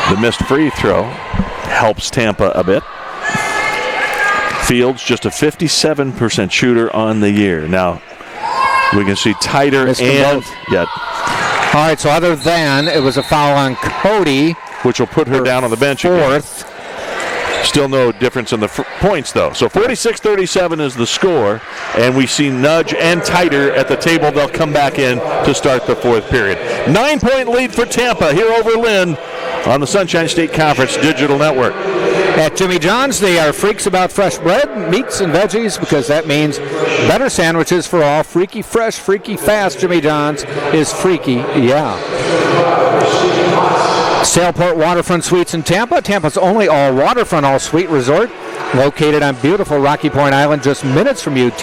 The missed free throw helps Tampa a bit. Fields just a 57% shooter on the year. Now, we can see tighter and yet. All right, so other than it was a foul on Cody, which will put her down on the bench fourth. Again. Still no difference in the points, though. So 46-37 is the score, and we see Nudge and Tighter at the table. They'll come back in to start the 4th period. 9-point lead for Tampa here over Lynn on the Sunshine State Conference Digital Network. At Jimmy John's, they are freaks about fresh bread, meats, and veggies, because that means better sandwiches for all. Freaky fresh, freaky fast. Jimmy John's is freaky, yeah. Sailport Waterfront Suites in Tampa, Tampa's only all-waterfront, all-suite resort, located on beautiful Rocky Point Island, just minutes from UT.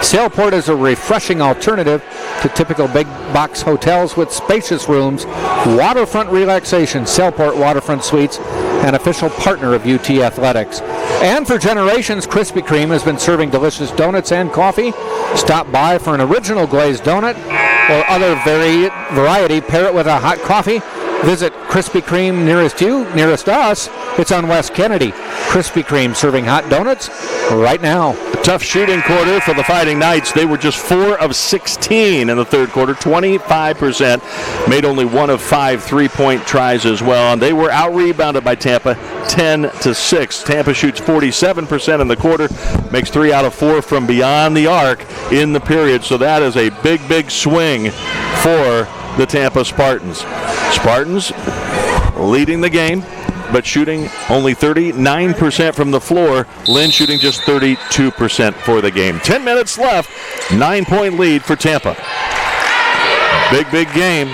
Sailport is a refreshing alternative to typical big-box hotels with spacious rooms, waterfront relaxation. Sailport Waterfront Suites, an official partner of UT Athletics. And for generations, Krispy Kreme has been serving delicious donuts and coffee. Stop by for an original glazed donut or other variety. Pair it with a hot coffee. Visit Krispy Kreme nearest us. It's on West Kennedy. Krispy Kreme serving hot donuts right now. A tough shooting quarter for the Fighting Knights. They were just 4 of 16 in the third quarter, 25%. Made only 1 of 5 3-point tries as well. And they were out-rebounded by Tampa 10-6. Tampa shoots 47% in the quarter, makes 3 out of 4 from beyond the arc in the period. So that is a big, big swing for the Tampa Spartans. Spartans leading the game, but shooting only 39% from the floor. Lynn shooting just 32% for the game. 10 minutes left, 9-point lead for Tampa. Big, big game,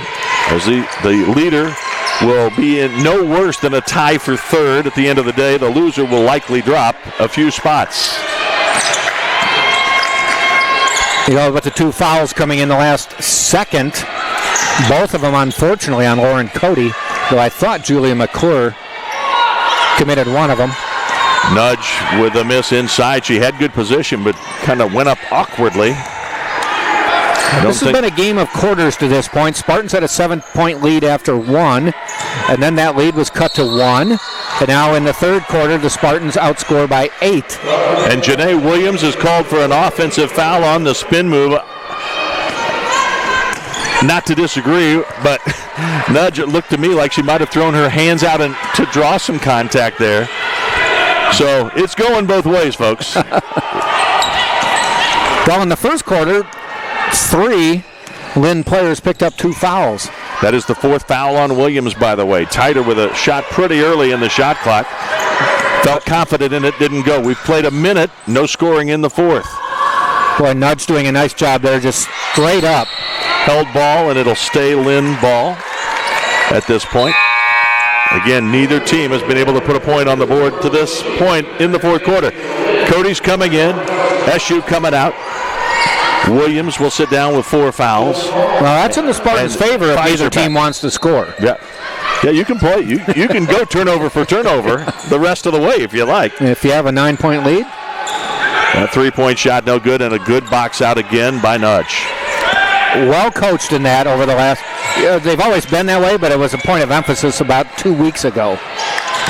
as the leader will be in no worse than a tie for third at the end of the day. The loser will likely drop a few spots. You know, with the 2 fouls coming in the last second, both of them, unfortunately, on Lauren Cody, though I thought Julia McClure committed one of them. Nudge with a miss inside. She had good position, but kind of went up awkwardly. This has been a game of quarters to this point. Spartans had a 7-point lead after 1, and then that lead was cut to 1. And now in the third quarter, the Spartans outscore by 8. And Janae Williams is called for an offensive foul on the spin move. Not to disagree, but Nudge, it looked to me like she might have thrown her hands out and to draw some contact there. So it's going both ways, folks. Well, in the first quarter, 3 Lynn players picked up 2 fouls. That is the 4th foul on Williams, by the way. Tighter with a shot pretty early in the shot clock. Felt confident in it, didn't go. We've played a minute, no scoring in the 4th. Boy, Nudge doing a nice job there, just straight up. Held ball, and it'll stay Lynn ball at this point. Again, neither team has been able to put a point on the board to this point in the 4th quarter. Cody's coming in, SU coming out. Williams will sit down with 4 fouls. Well, that's in the Spartans' favor if neither team wants to score. Yeah. Yeah, you can play. You can go turnover for turnover the rest of the way if you like. If you have a 9-point lead. That 3-point shot no good, and a good box out again by Nudge. Well coached in that over the last. They've always been that way, but it was a point of emphasis about 2 weeks ago.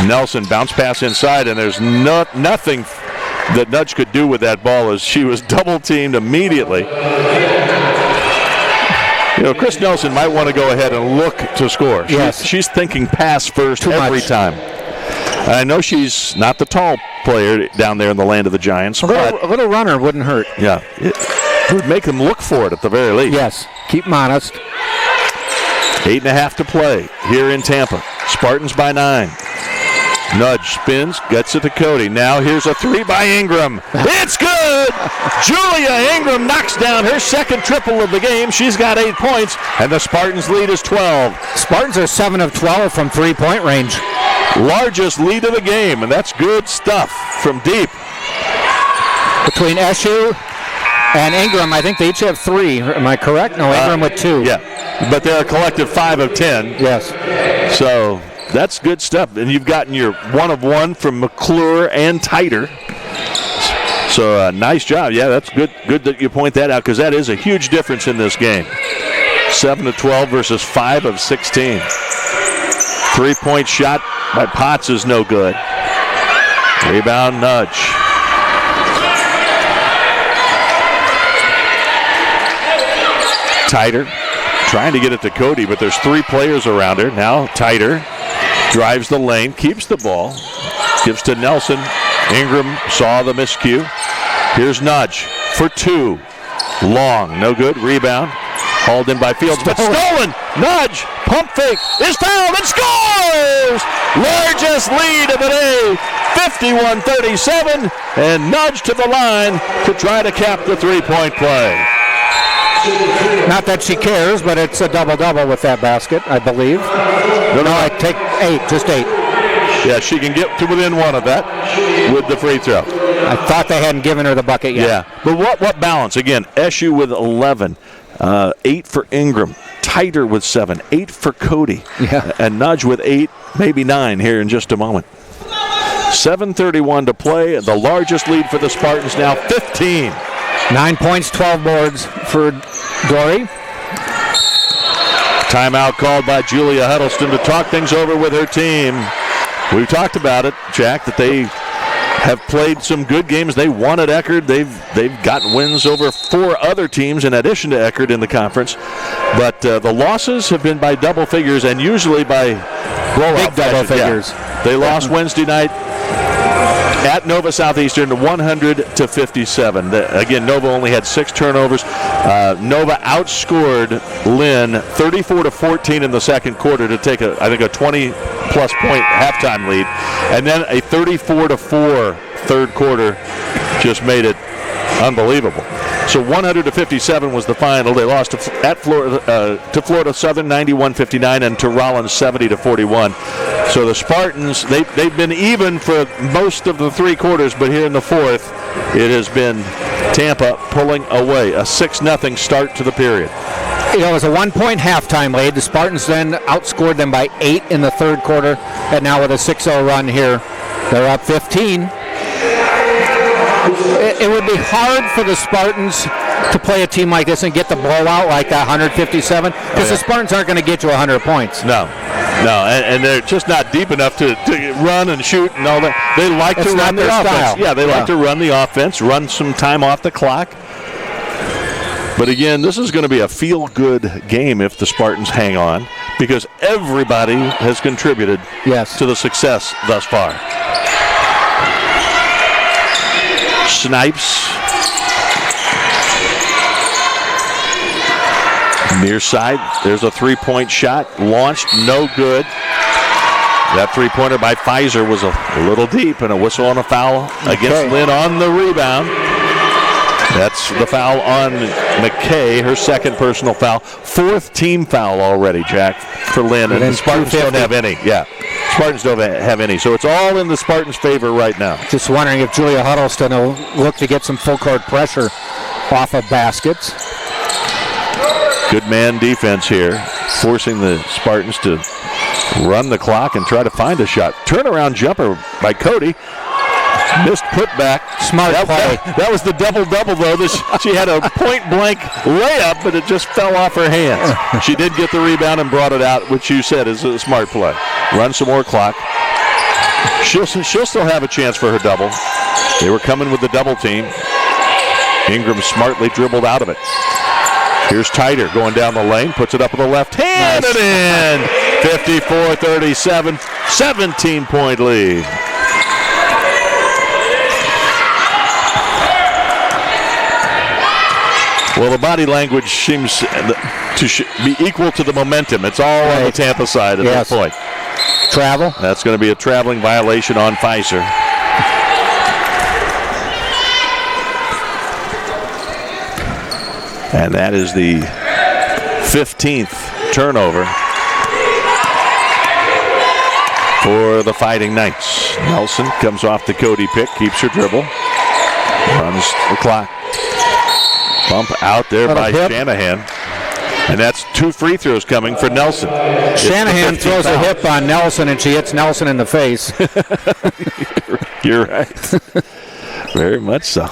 Nelson bounce pass inside, and there's nothing that Nudge could do with that ball as she was double teamed immediately. You know, Chris Nelson might want to go ahead and look to score. Yes. She's thinking pass first every time. I know she's not the tall player down there in the land of the Giants. A little runner wouldn't hurt. Yeah. It would make them look for it at the very least. Yes. Keep them honest. 8.5 to play here in Tampa. Spartans by 9. Nudge spins, gets it to Cody. Now here's a 3 by Ingram. It's good! Julia Ingram knocks down her second triple of the game. She's got 8 points, and the Spartans' lead is 12. Spartans are 7 of 12 from three-point range. Largest lead of the game, and that's good stuff from deep. Between Eshu and Ingram, I think they each have 3. Am I correct? No, Ingram with 2. Yeah, but they're a collective 5 of 10. Yes. So that's good stuff. And you've gotten your 1 of 1 from McClure and Titer. So nice job. Yeah, that's good that you point that out because that is a huge difference in this game. 7 of 12 versus 5 of 16. 3-point shot by Potts is no good. Rebound Nudge. Titer trying to get it to Cody, but there's 3 players around her. Now Titer drives the lane, keeps the ball, gives to Nelson. Ingram saw the miscue. Here's Nudge for 2. Long, no good. Rebound. Hauled in by Fields, but stolen. Nudge, pump fake, is fouled and scores! Largest lead of the day, 51-37, and Nudge to the line to try to cap the 3-point play. Not that she cares, but it's a double-double with that basket, I believe. No, I take 8, just 8. Yeah, she can get to within 1 of that with the free throw. I thought they hadn't given her the bucket yet. Yeah, but what balance? Again, Eshu with 11, 8 for Ingram, Titer with 7, 8 for Cody, and Nudge with 8, maybe 9 here in just a moment. 7:31 to play. The largest lead for the Spartans now, 15. 9 points, 12 boards for Dory. Timeout called by Julia Huddleston to talk things over with her team. We've talked about it, Jack, that they have played some good games. They won at Eckerd. They've gotten wins over 4 other teams in addition to Eckerd in the conference. But the losses have been by double figures and usually by blowout. Big double figures. Yeah. They lost Wednesday night at Nova Southeastern 100-57. Again, Nova only had 6 turnovers. Nova outscored Lynn 34-14 in the second quarter to take I think a 20-plus point halftime lead, and then a 34-4 third quarter just made it unbelievable. So 100-57 was the final. They lost to Florida Southern 91-59 and to Rollins 70-41. So the Spartans, they've been even for most of the 3 quarters, but here in the fourth, it has been Tampa pulling away. A 6-0 start to the period. You know, it was a 1-point halftime lead. The Spartans then outscored them by 8 in the third quarter, and now with a 6-0 run here, they're up 15. It would be hard for the Spartans to play a team like this and get the blowout like that, 157, because the Spartans aren't going to get you 100 points. No, and they're just not deep enough to run and shoot and all that. They like to run the offense. Yeah, they like to run the offense, run some time off the clock. But again, this is going to be a feel-good game if the Spartans hang on, because everybody has contributed to the success thus far. Snipes. Near side, there's a 3-point shot. Launched, no good. That 3-pointer by Pfizer was a little deep, and a whistle on a foul against Lynn on the rebound. That's the foul on McKay, her second personal foul. 4th team foul already, Jack, for Lynn. And the Spartans don't have any. Yeah, Spartans don't have any. So it's all in the Spartans' favor right now. Just wondering if Julia Huddleston will look to get some full-court pressure off of baskets. Good man defense here, forcing the Spartans to run the clock and try to find a shot. Turnaround jumper by Cody. Missed putback. Smart play. That was the double-double, though. She had a point-blank layup, but it just fell off her hands. She did get the rebound and brought it out, which you said is a smart play. Run some more clock. She'll still have a chance for her double. They were coming with the double team. Ingram smartly dribbled out of it. Here's Tider going down the lane, puts it up with the left hand and in. 54-37, 17-point lead. Well, the body language seems to be equal to the momentum. It's all on the Tampa side at this point. Travel. That's going to be a traveling violation on Pfizer. And that is the 15th turnover for the Fighting Knights. Nelson comes off the Cody pick, keeps her dribble, runs the clock. Bump out there by Shanahan. And that's 2 free throws coming for Nelson. Shanahan throws a hip on Nelson, and she hits Nelson in the face. You're right. Very much so.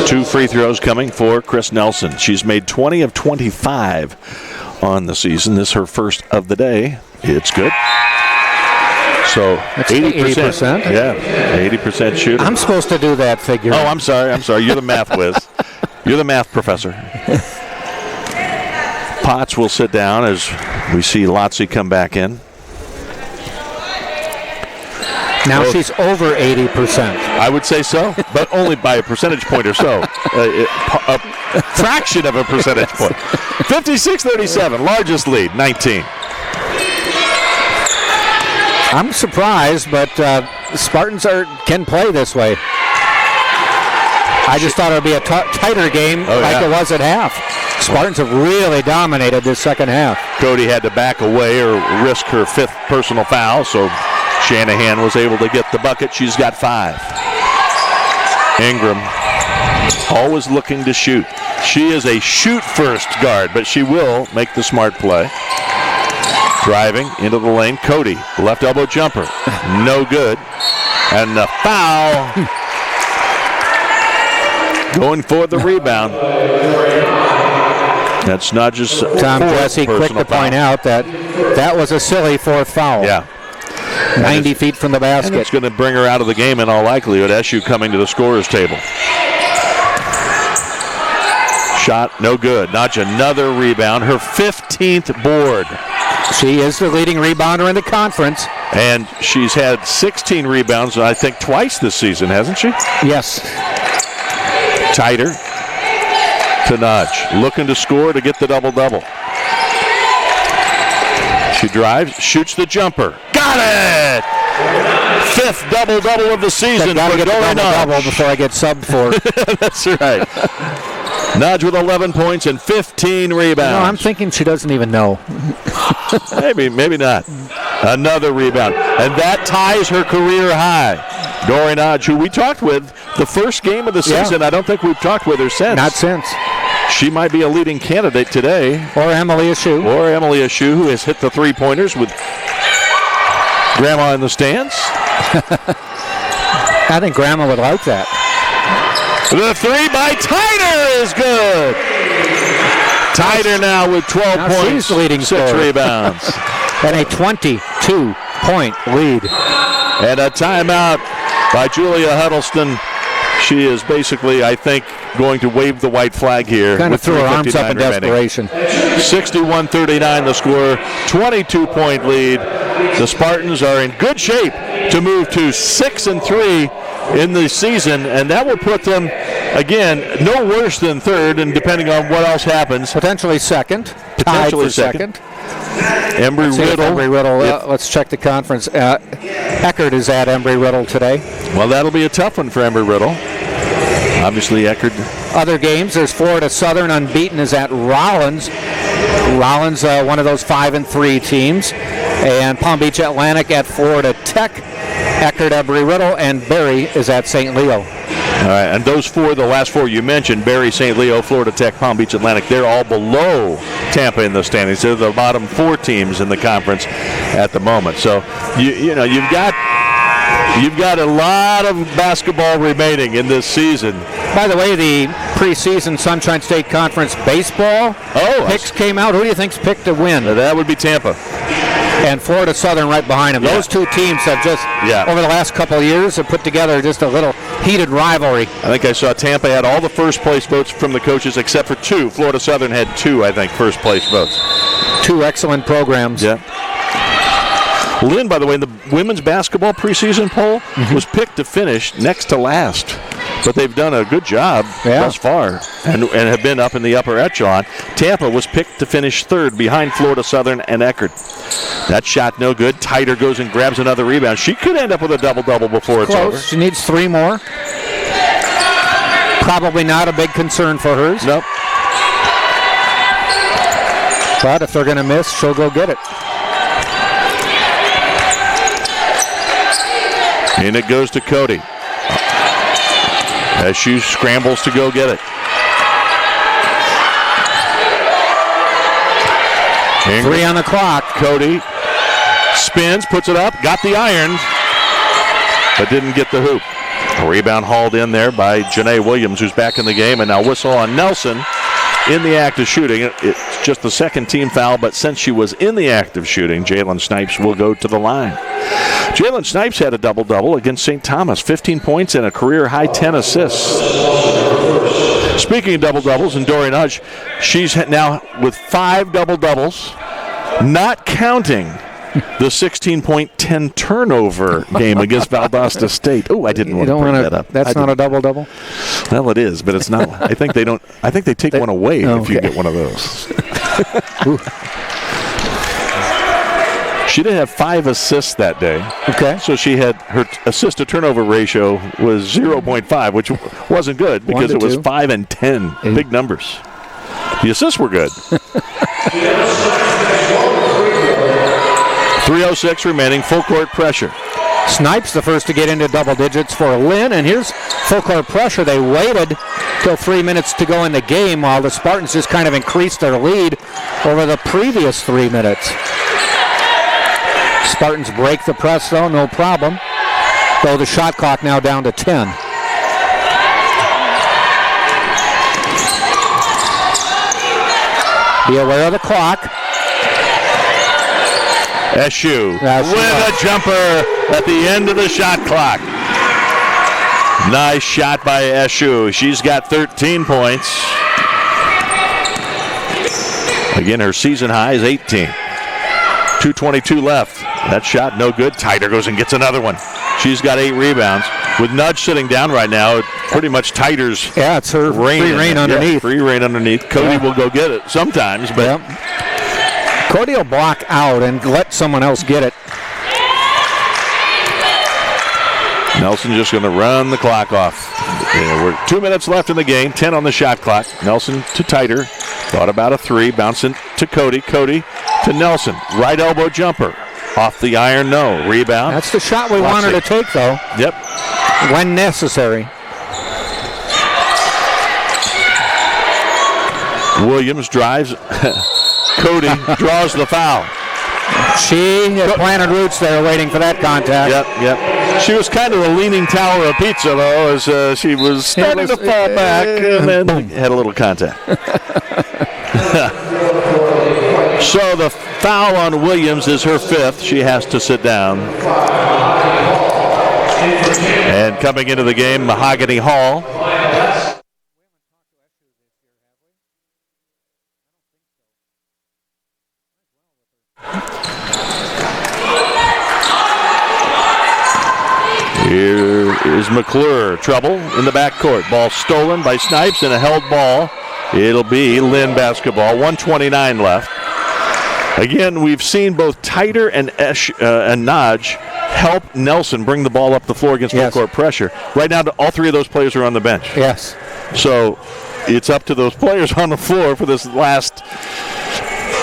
Two free throws coming for Chris Nelson. She's made 20 of 25 on the season. This is her first of the day. It's good. So that's 80%. Yeah, 80% shooter. I'm supposed to do that figure. Oh, I'm sorry. You're the math whiz. You're the math professor. Potts will sit down as we see Lotzie come back in. Now she's over 80%. I would say so, but only by a percentage point or so. A fraction of a percentage point. 56-37, largest lead, 19. I'm surprised, but Spartans can play this way. I just thought it would be a tighter game it was at half. Spartans have really dominated this second half. Cody had to back away or risk her 5th personal foul, so Shanahan was able to get the bucket. She's got 5. Ingram always looking to shoot. She is a shoot-first guard, but she will make the smart play. Driving into the lane, Cody, left elbow jumper, no good. And the foul. Going for the rebound. That's not just Tom Jesse, quick to point out that was a silly 4th foul. Yeah. 90 feet from the basket. And it's going to bring her out of the game in all likelihood. SU coming to the scorer's table. Shot, no good. Notch another rebound. Her 15th board. She is the leading rebounder in the conference. And she's had 16 rebounds, I think, twice this season, hasn't she? Yes. Tighter to Notch. Looking to score to get the double-double. She drives, shoots the jumper. Got it! 5th double-double of the season. Got to get the double before I get subbed for. That's right. Nudge with 11 points and 15 rebounds. No, I'm thinking she doesn't even know. maybe not. Another rebound. And that ties her career high. Dory Nudge, who we talked with the first game of the season. I don't think we've talked with her since. Not since. She might be a leading candidate today. Or Emily Ashu. Who has hit the 3-pointers with Grandma in the stands. I think Grandma would like that. The 3 by Tider is good. Tider now with 12 points. She's the leading 6 rebounds. And a 22-point lead. And a timeout by Julia Huddleston. She is basically, I think, going to wave the white flag here. Kind of threw her arms up in desperation. 61-39 the score, 22-point lead. The Spartans are in good shape to move to 6-3 in the season, and that will put them, again, no worse than 3rd, and depending on what else happens. Potentially 2nd. Potentially second. Embry-Riddle. Let's check the conference. Eckerd is at Embry-Riddle today. Well, that'll be a tough one for Embry-Riddle. Obviously, Eckerd. Other games, there's Florida Southern unbeaten is at Rollins. Rollins, one of those 5-3 teams. And Palm Beach Atlantic at Florida Tech. Eckerd, Embry-Riddle, and Berry is at St. Leo. All right, and those 4, the last 4 you mentioned, Berry, St. Leo, Florida Tech, Palm Beach Atlantic, they're all below Tampa in the standings. They're the bottom 4 teams in the conference at the moment. So, you've got a lot of basketball remaining in this season. By the way, the preseason Sunshine State Conference baseball picks came out. Who do you think's picked to win? That would be Tampa. And Florida Southern right behind them. Yeah. Those two teams have just, over the last couple of years, have put together just a little heated rivalry. I think I saw Tampa had all the first place votes from the coaches except for 2. Florida Southern had 2, I think, first place votes. 2 excellent programs. Yeah. Lynn, by the way, in the women's basketball preseason poll was picked to finish next to last. But they've done a good job thus far and have been up in the upper echelon. Tampa was picked to finish 3rd behind Florida Southern and Eckerd. That shot no good. Titer goes and grabs another rebound. She could end up with a double-double before it's over. She needs 3 more. Probably not a big concern for hers. Nope. But if they're going to miss, she'll go get it. And it goes to Cody as she scrambles to go get it. And 3 on the clock. Cody spins, puts it up, got the iron, but didn't get the hoop. A rebound hauled in there by Janae Williams, who's back in the game, and now whistle on Nelson in the act of shooting. It's just the second team foul, but since she was in the act of shooting, Jalen Snipes will go to the line. Jalen Snipes had a double-double against St. Thomas, 15 points and a career-high 10 assists. Speaking of double-doubles, and Dorian Hudge, she's now with 5 double-doubles, not counting the 16-point, 10-turnover game against Valdosta State. Oh, I didn't want to bring that up. That's not a double-double? Well, it is, but it's not. I think they don't. I think they take one away if you get one of those. She did have 5 assists that day. Okay. So she had her assist-to-turnover ratio was 0.5, which wasn't good because it was 5 and 10. Big numbers. The assists were good. 3:06 remaining, full court pressure. Snipes the first to get into double digits for Lynn, and here's full court pressure. They waited till 3 minutes to go in the game while the Spartans just kind of increased their lead over the previous 3 minutes. Spartans break the press though, no problem. Though the shot clock now down to 10. Be aware of the clock. SU with a jumper at the end of the shot clock. Nice shot by SU. She's got 13 points. Again, her season high is 18. 2:22 left. That shot no good. Titer goes and gets another one. She's got 8 rebounds. With Nudge sitting down right now, pretty much Titer's it's her free reign underneath. Yeah, free reign underneath. Cody will go get it sometimes, but Cody will block out and let someone else get it. Nelson just going to run the clock off. We're 2 minutes left in the game, 10 on the shot clock. Nelson to Titer. Thought about a 3, bouncing to Cody. Cody to Nelson. Right elbow jumper. Off the iron, no. Rebound. That's the shot we want her to take, though. Yep. When necessary. Williams drives. Cody draws the foul. She had planted roots there waiting for that contact. Yep. She was kind of a leaning tower of pizza, though, as she was starting to fall back and then had a little contact. So the foul on Williams is her 5th. She has to sit down. And coming into the game, Mahogany Hall. Here is McClure. Trouble in the backcourt. Ball stolen by Snipes and a held ball. It'll be Lynn basketball. 1:29 left. Again, we've seen both Titer and Naj help Nelson bring the ball up the floor against full court pressure. Right now, all 3 of those players are on the bench. Yes. So it's up to those players on the floor for this last.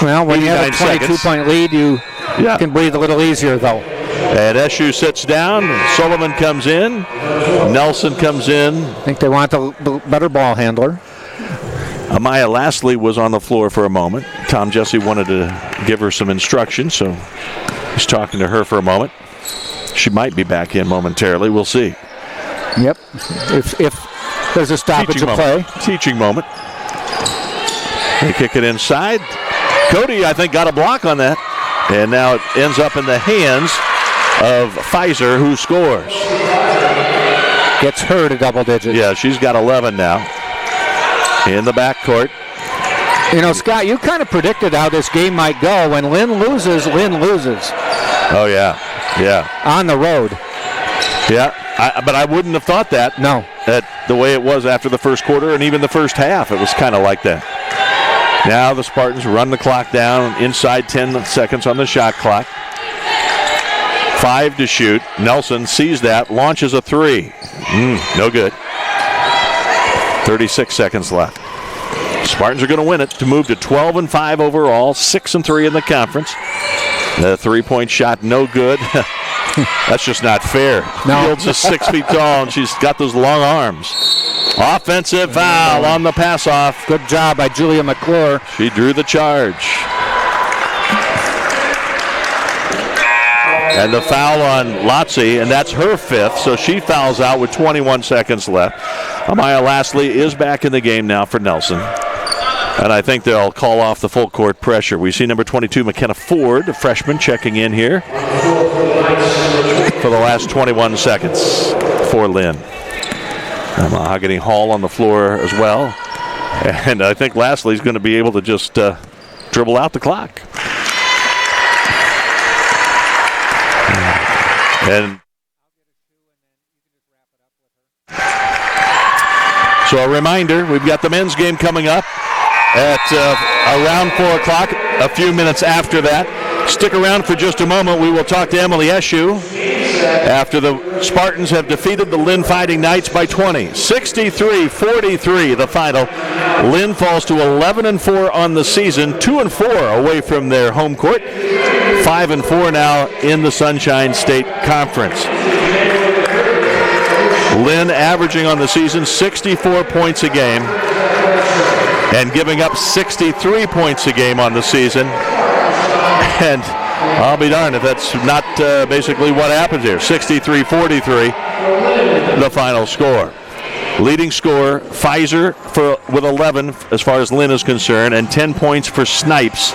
Well, when you have a 22-point lead, you can breathe a little easier, though. And SU sits down. Sullivan comes in. Nelson comes in. I think they want the better ball handler. Amaya Lastly was on the floor for a moment. Tom Jesse wanted to give her some instruction, so he's talking to her for a moment. She might be back in momentarily. We'll see. Yep. If There's a stoppage of play. Teaching moment. They kick it inside. Cody, I think, got a block on that. And now it ends up in the hands of Pfizer, who scores. Gets her to double digits. Yeah, she's got 11 now in the backcourt. You know, Scott, you kind of predicted how this game might go. When Lynn loses, Lynn loses. Oh, yeah. Yeah. On the road. Yeah, but I wouldn't have thought that. No. That the way it was after the first quarter and even the first half, it was kind of like that. Now the Spartans run the clock down inside 10 seconds on the shot clock. 5 to shoot. Nelson sees that, launches a 3. No good. 36 seconds left. Spartans are going to win it to move to 12-5 overall, 6-3 in the conference. The three-point shot, no good. That's just not fair. No. Fields is 6 feet tall, and she's got those long arms. Offensive foul on the pass-off. Good job by Julia McClure. She drew the charge. And the foul on Lotzi, and that's her 5th, so she fouls out with 21 seconds left. Amaya Lastly is back in the game now for Nelson. And I think they'll call off the full court pressure. We see number 22, McKenna Ford, a freshman, checking in here for the last 21 seconds for Lynn. Mahogany Hall on the floor as well. And I think Lastly's going to be able to just dribble out the clock. And so a reminder, we've got the men's game coming up at around 4 o'clock, a few minutes after that. Stick around for just a moment. We will talk to Emily Eshu after the Spartans have defeated the Lynn Fighting Knights by 20. 63-43 the final. Lynn falls to 11-4 on the season, 2-4 away from their home court, 5-4 now in the Sunshine State Conference. Lynn averaging on the season 64 points a game and giving up 63 points a game on the season. And I'll be darned if that's not basically what happens here. 63-43, the final score. Leading scorer, Pfizer with 11 as far as Lynn is concerned, and 10 points for Snipes.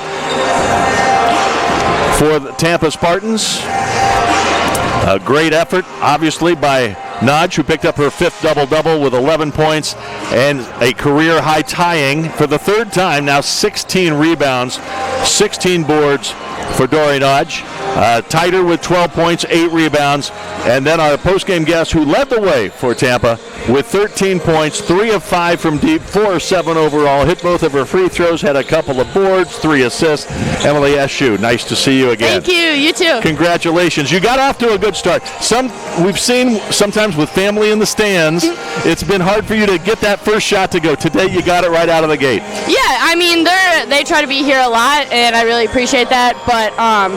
For the Tampa Spartans, a great effort, obviously, by Nodge, who picked up her 5th double-double with 11 points and a career-high tying for the 3rd time, now 16 rebounds, 16 boards for Dory Nodge. Tighter with 12 points, 8 rebounds. And then our postgame guest who led the way for Tampa with 13 points, 3 of 5 from deep, 4 of 7 overall, hit both of her free throws, had a couple of boards, 3 assists. Emily Eshu, nice to see you again. Thank you, you too. Congratulations. You got off to a good start. We've seen sometimes with family in the stands, it's been hard for you to get that first shot to go. Today you got it right out of the gate. Yeah, I mean, they try to be here a lot, and I really appreciate that, but I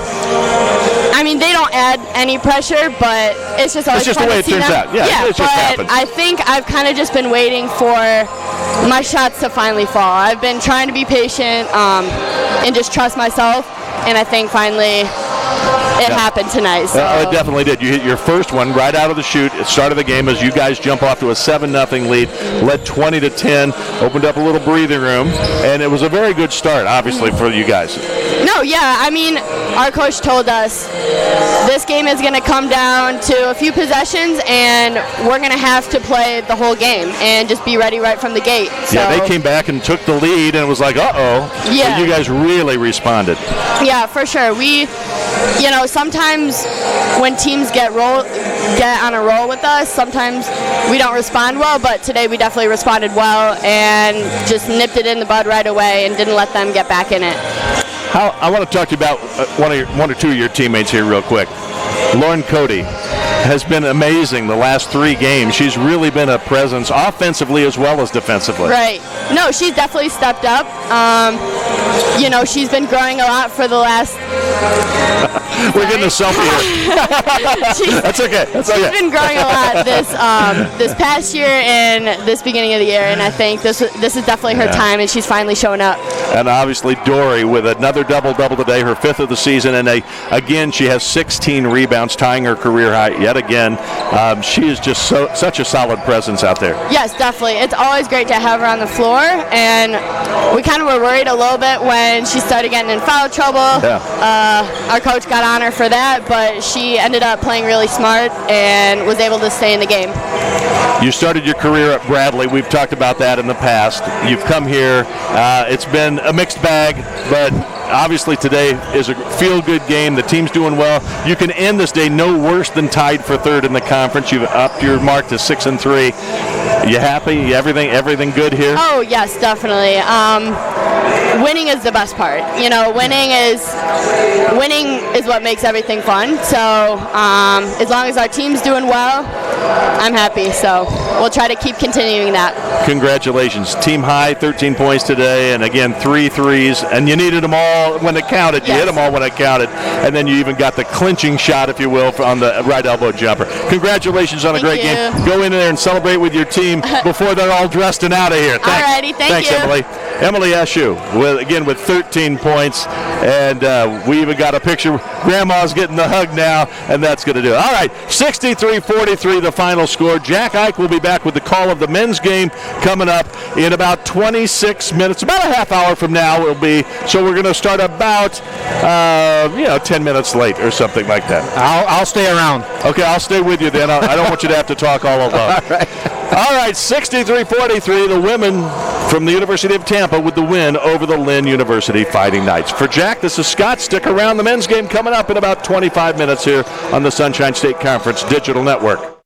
mean, they don't add any pressure, but it's just always it's just the way it turns out. Yeah, it just happens. I think I've kind of just been waiting for my shots to finally fall. I've been trying to be patient and just trust myself, and I think finally it happened tonight. So. It definitely did. You hit your first one right out of the chute at the start of the game as you guys jump off to a 7-0 lead, led 20-10, opened up a little breathing room, and it was a very good start, obviously, for you guys. No, yeah, I mean, our coach told us this game is going to come down to a few possessions, and we're going to have to play the whole game and just be ready right from the gate. So, yeah, they came back and took the lead, and it was like, uh-oh. Yeah. But you guys really responded. Yeah, for sure. Sometimes when teams get on a roll with us, sometimes we don't respond well, but today we definitely responded well and just nipped it in the bud right away and didn't let them get back in it. I want to talk to you about one or two of your teammates here real quick. Lauren Cody has been amazing the last 3 games. She's really been a presence offensively as well as defensively. Right. No, she's definitely stepped up. she's been growing a lot for the last. We're getting a selfie here. That's okay. She's been growing a lot this past year and this beginning of the year, and I think this is definitely her time, and she's finally showing up. And obviously Dory with another double-double today, her 5th of the season, and again she has 16 rebounds, tying her career high yet again. She is just such a solid presence out there. Yes, definitely. It's always great to have her on the floor, and we kind of were worried a little bit when she started getting in foul trouble. Our coach got on her for that, but she ended up playing really smart and was able to stay in the game. You started your career at Bradley. We've talked about that in the past. You've come here. It's been a mixed bag, but obviously today is a feel-good game. The team's doing well. You can end this day no worse than tied for 3rd in the conference. You've upped your mark to 6-3. You happy? Everything good here? Oh, yes, definitely. Winning is the best part. Winning is what makes everything fun. So as long as our team's doing well, I'm happy. So we'll try to keep continuing that. Congratulations. Team high, 13 points today, and again, 3 threes, and you needed them all when it counted. You hit them all when it counted, and then you even got the clinching shot, if you will, on the right elbow jumper. Congratulations on a great game. Go in there and celebrate with your team before they're all dressed and out of here. Thanks. Alrighty, thanks, you. Emily. Emily Eshu, with 13 points, and we even got a picture. Grandma's getting the hug now, and that's going to do it. All right, 63-43 the final score. Jack Ike will be back with the call of the men's game coming up in about 26 minutes. About a half hour from now will be, so we're going to start about 10 minutes late or something like that. I'll stay around. Okay, I'll stay with you then. I don't want you to have to talk all alone. All right, 63-43, the women from the University of Tampa with the win over the Lynn University Fighting Knights. For Jack, this is Scott. Stick around. The men's game coming up in about 25 minutes here on the Sunshine State Conference Digital Network.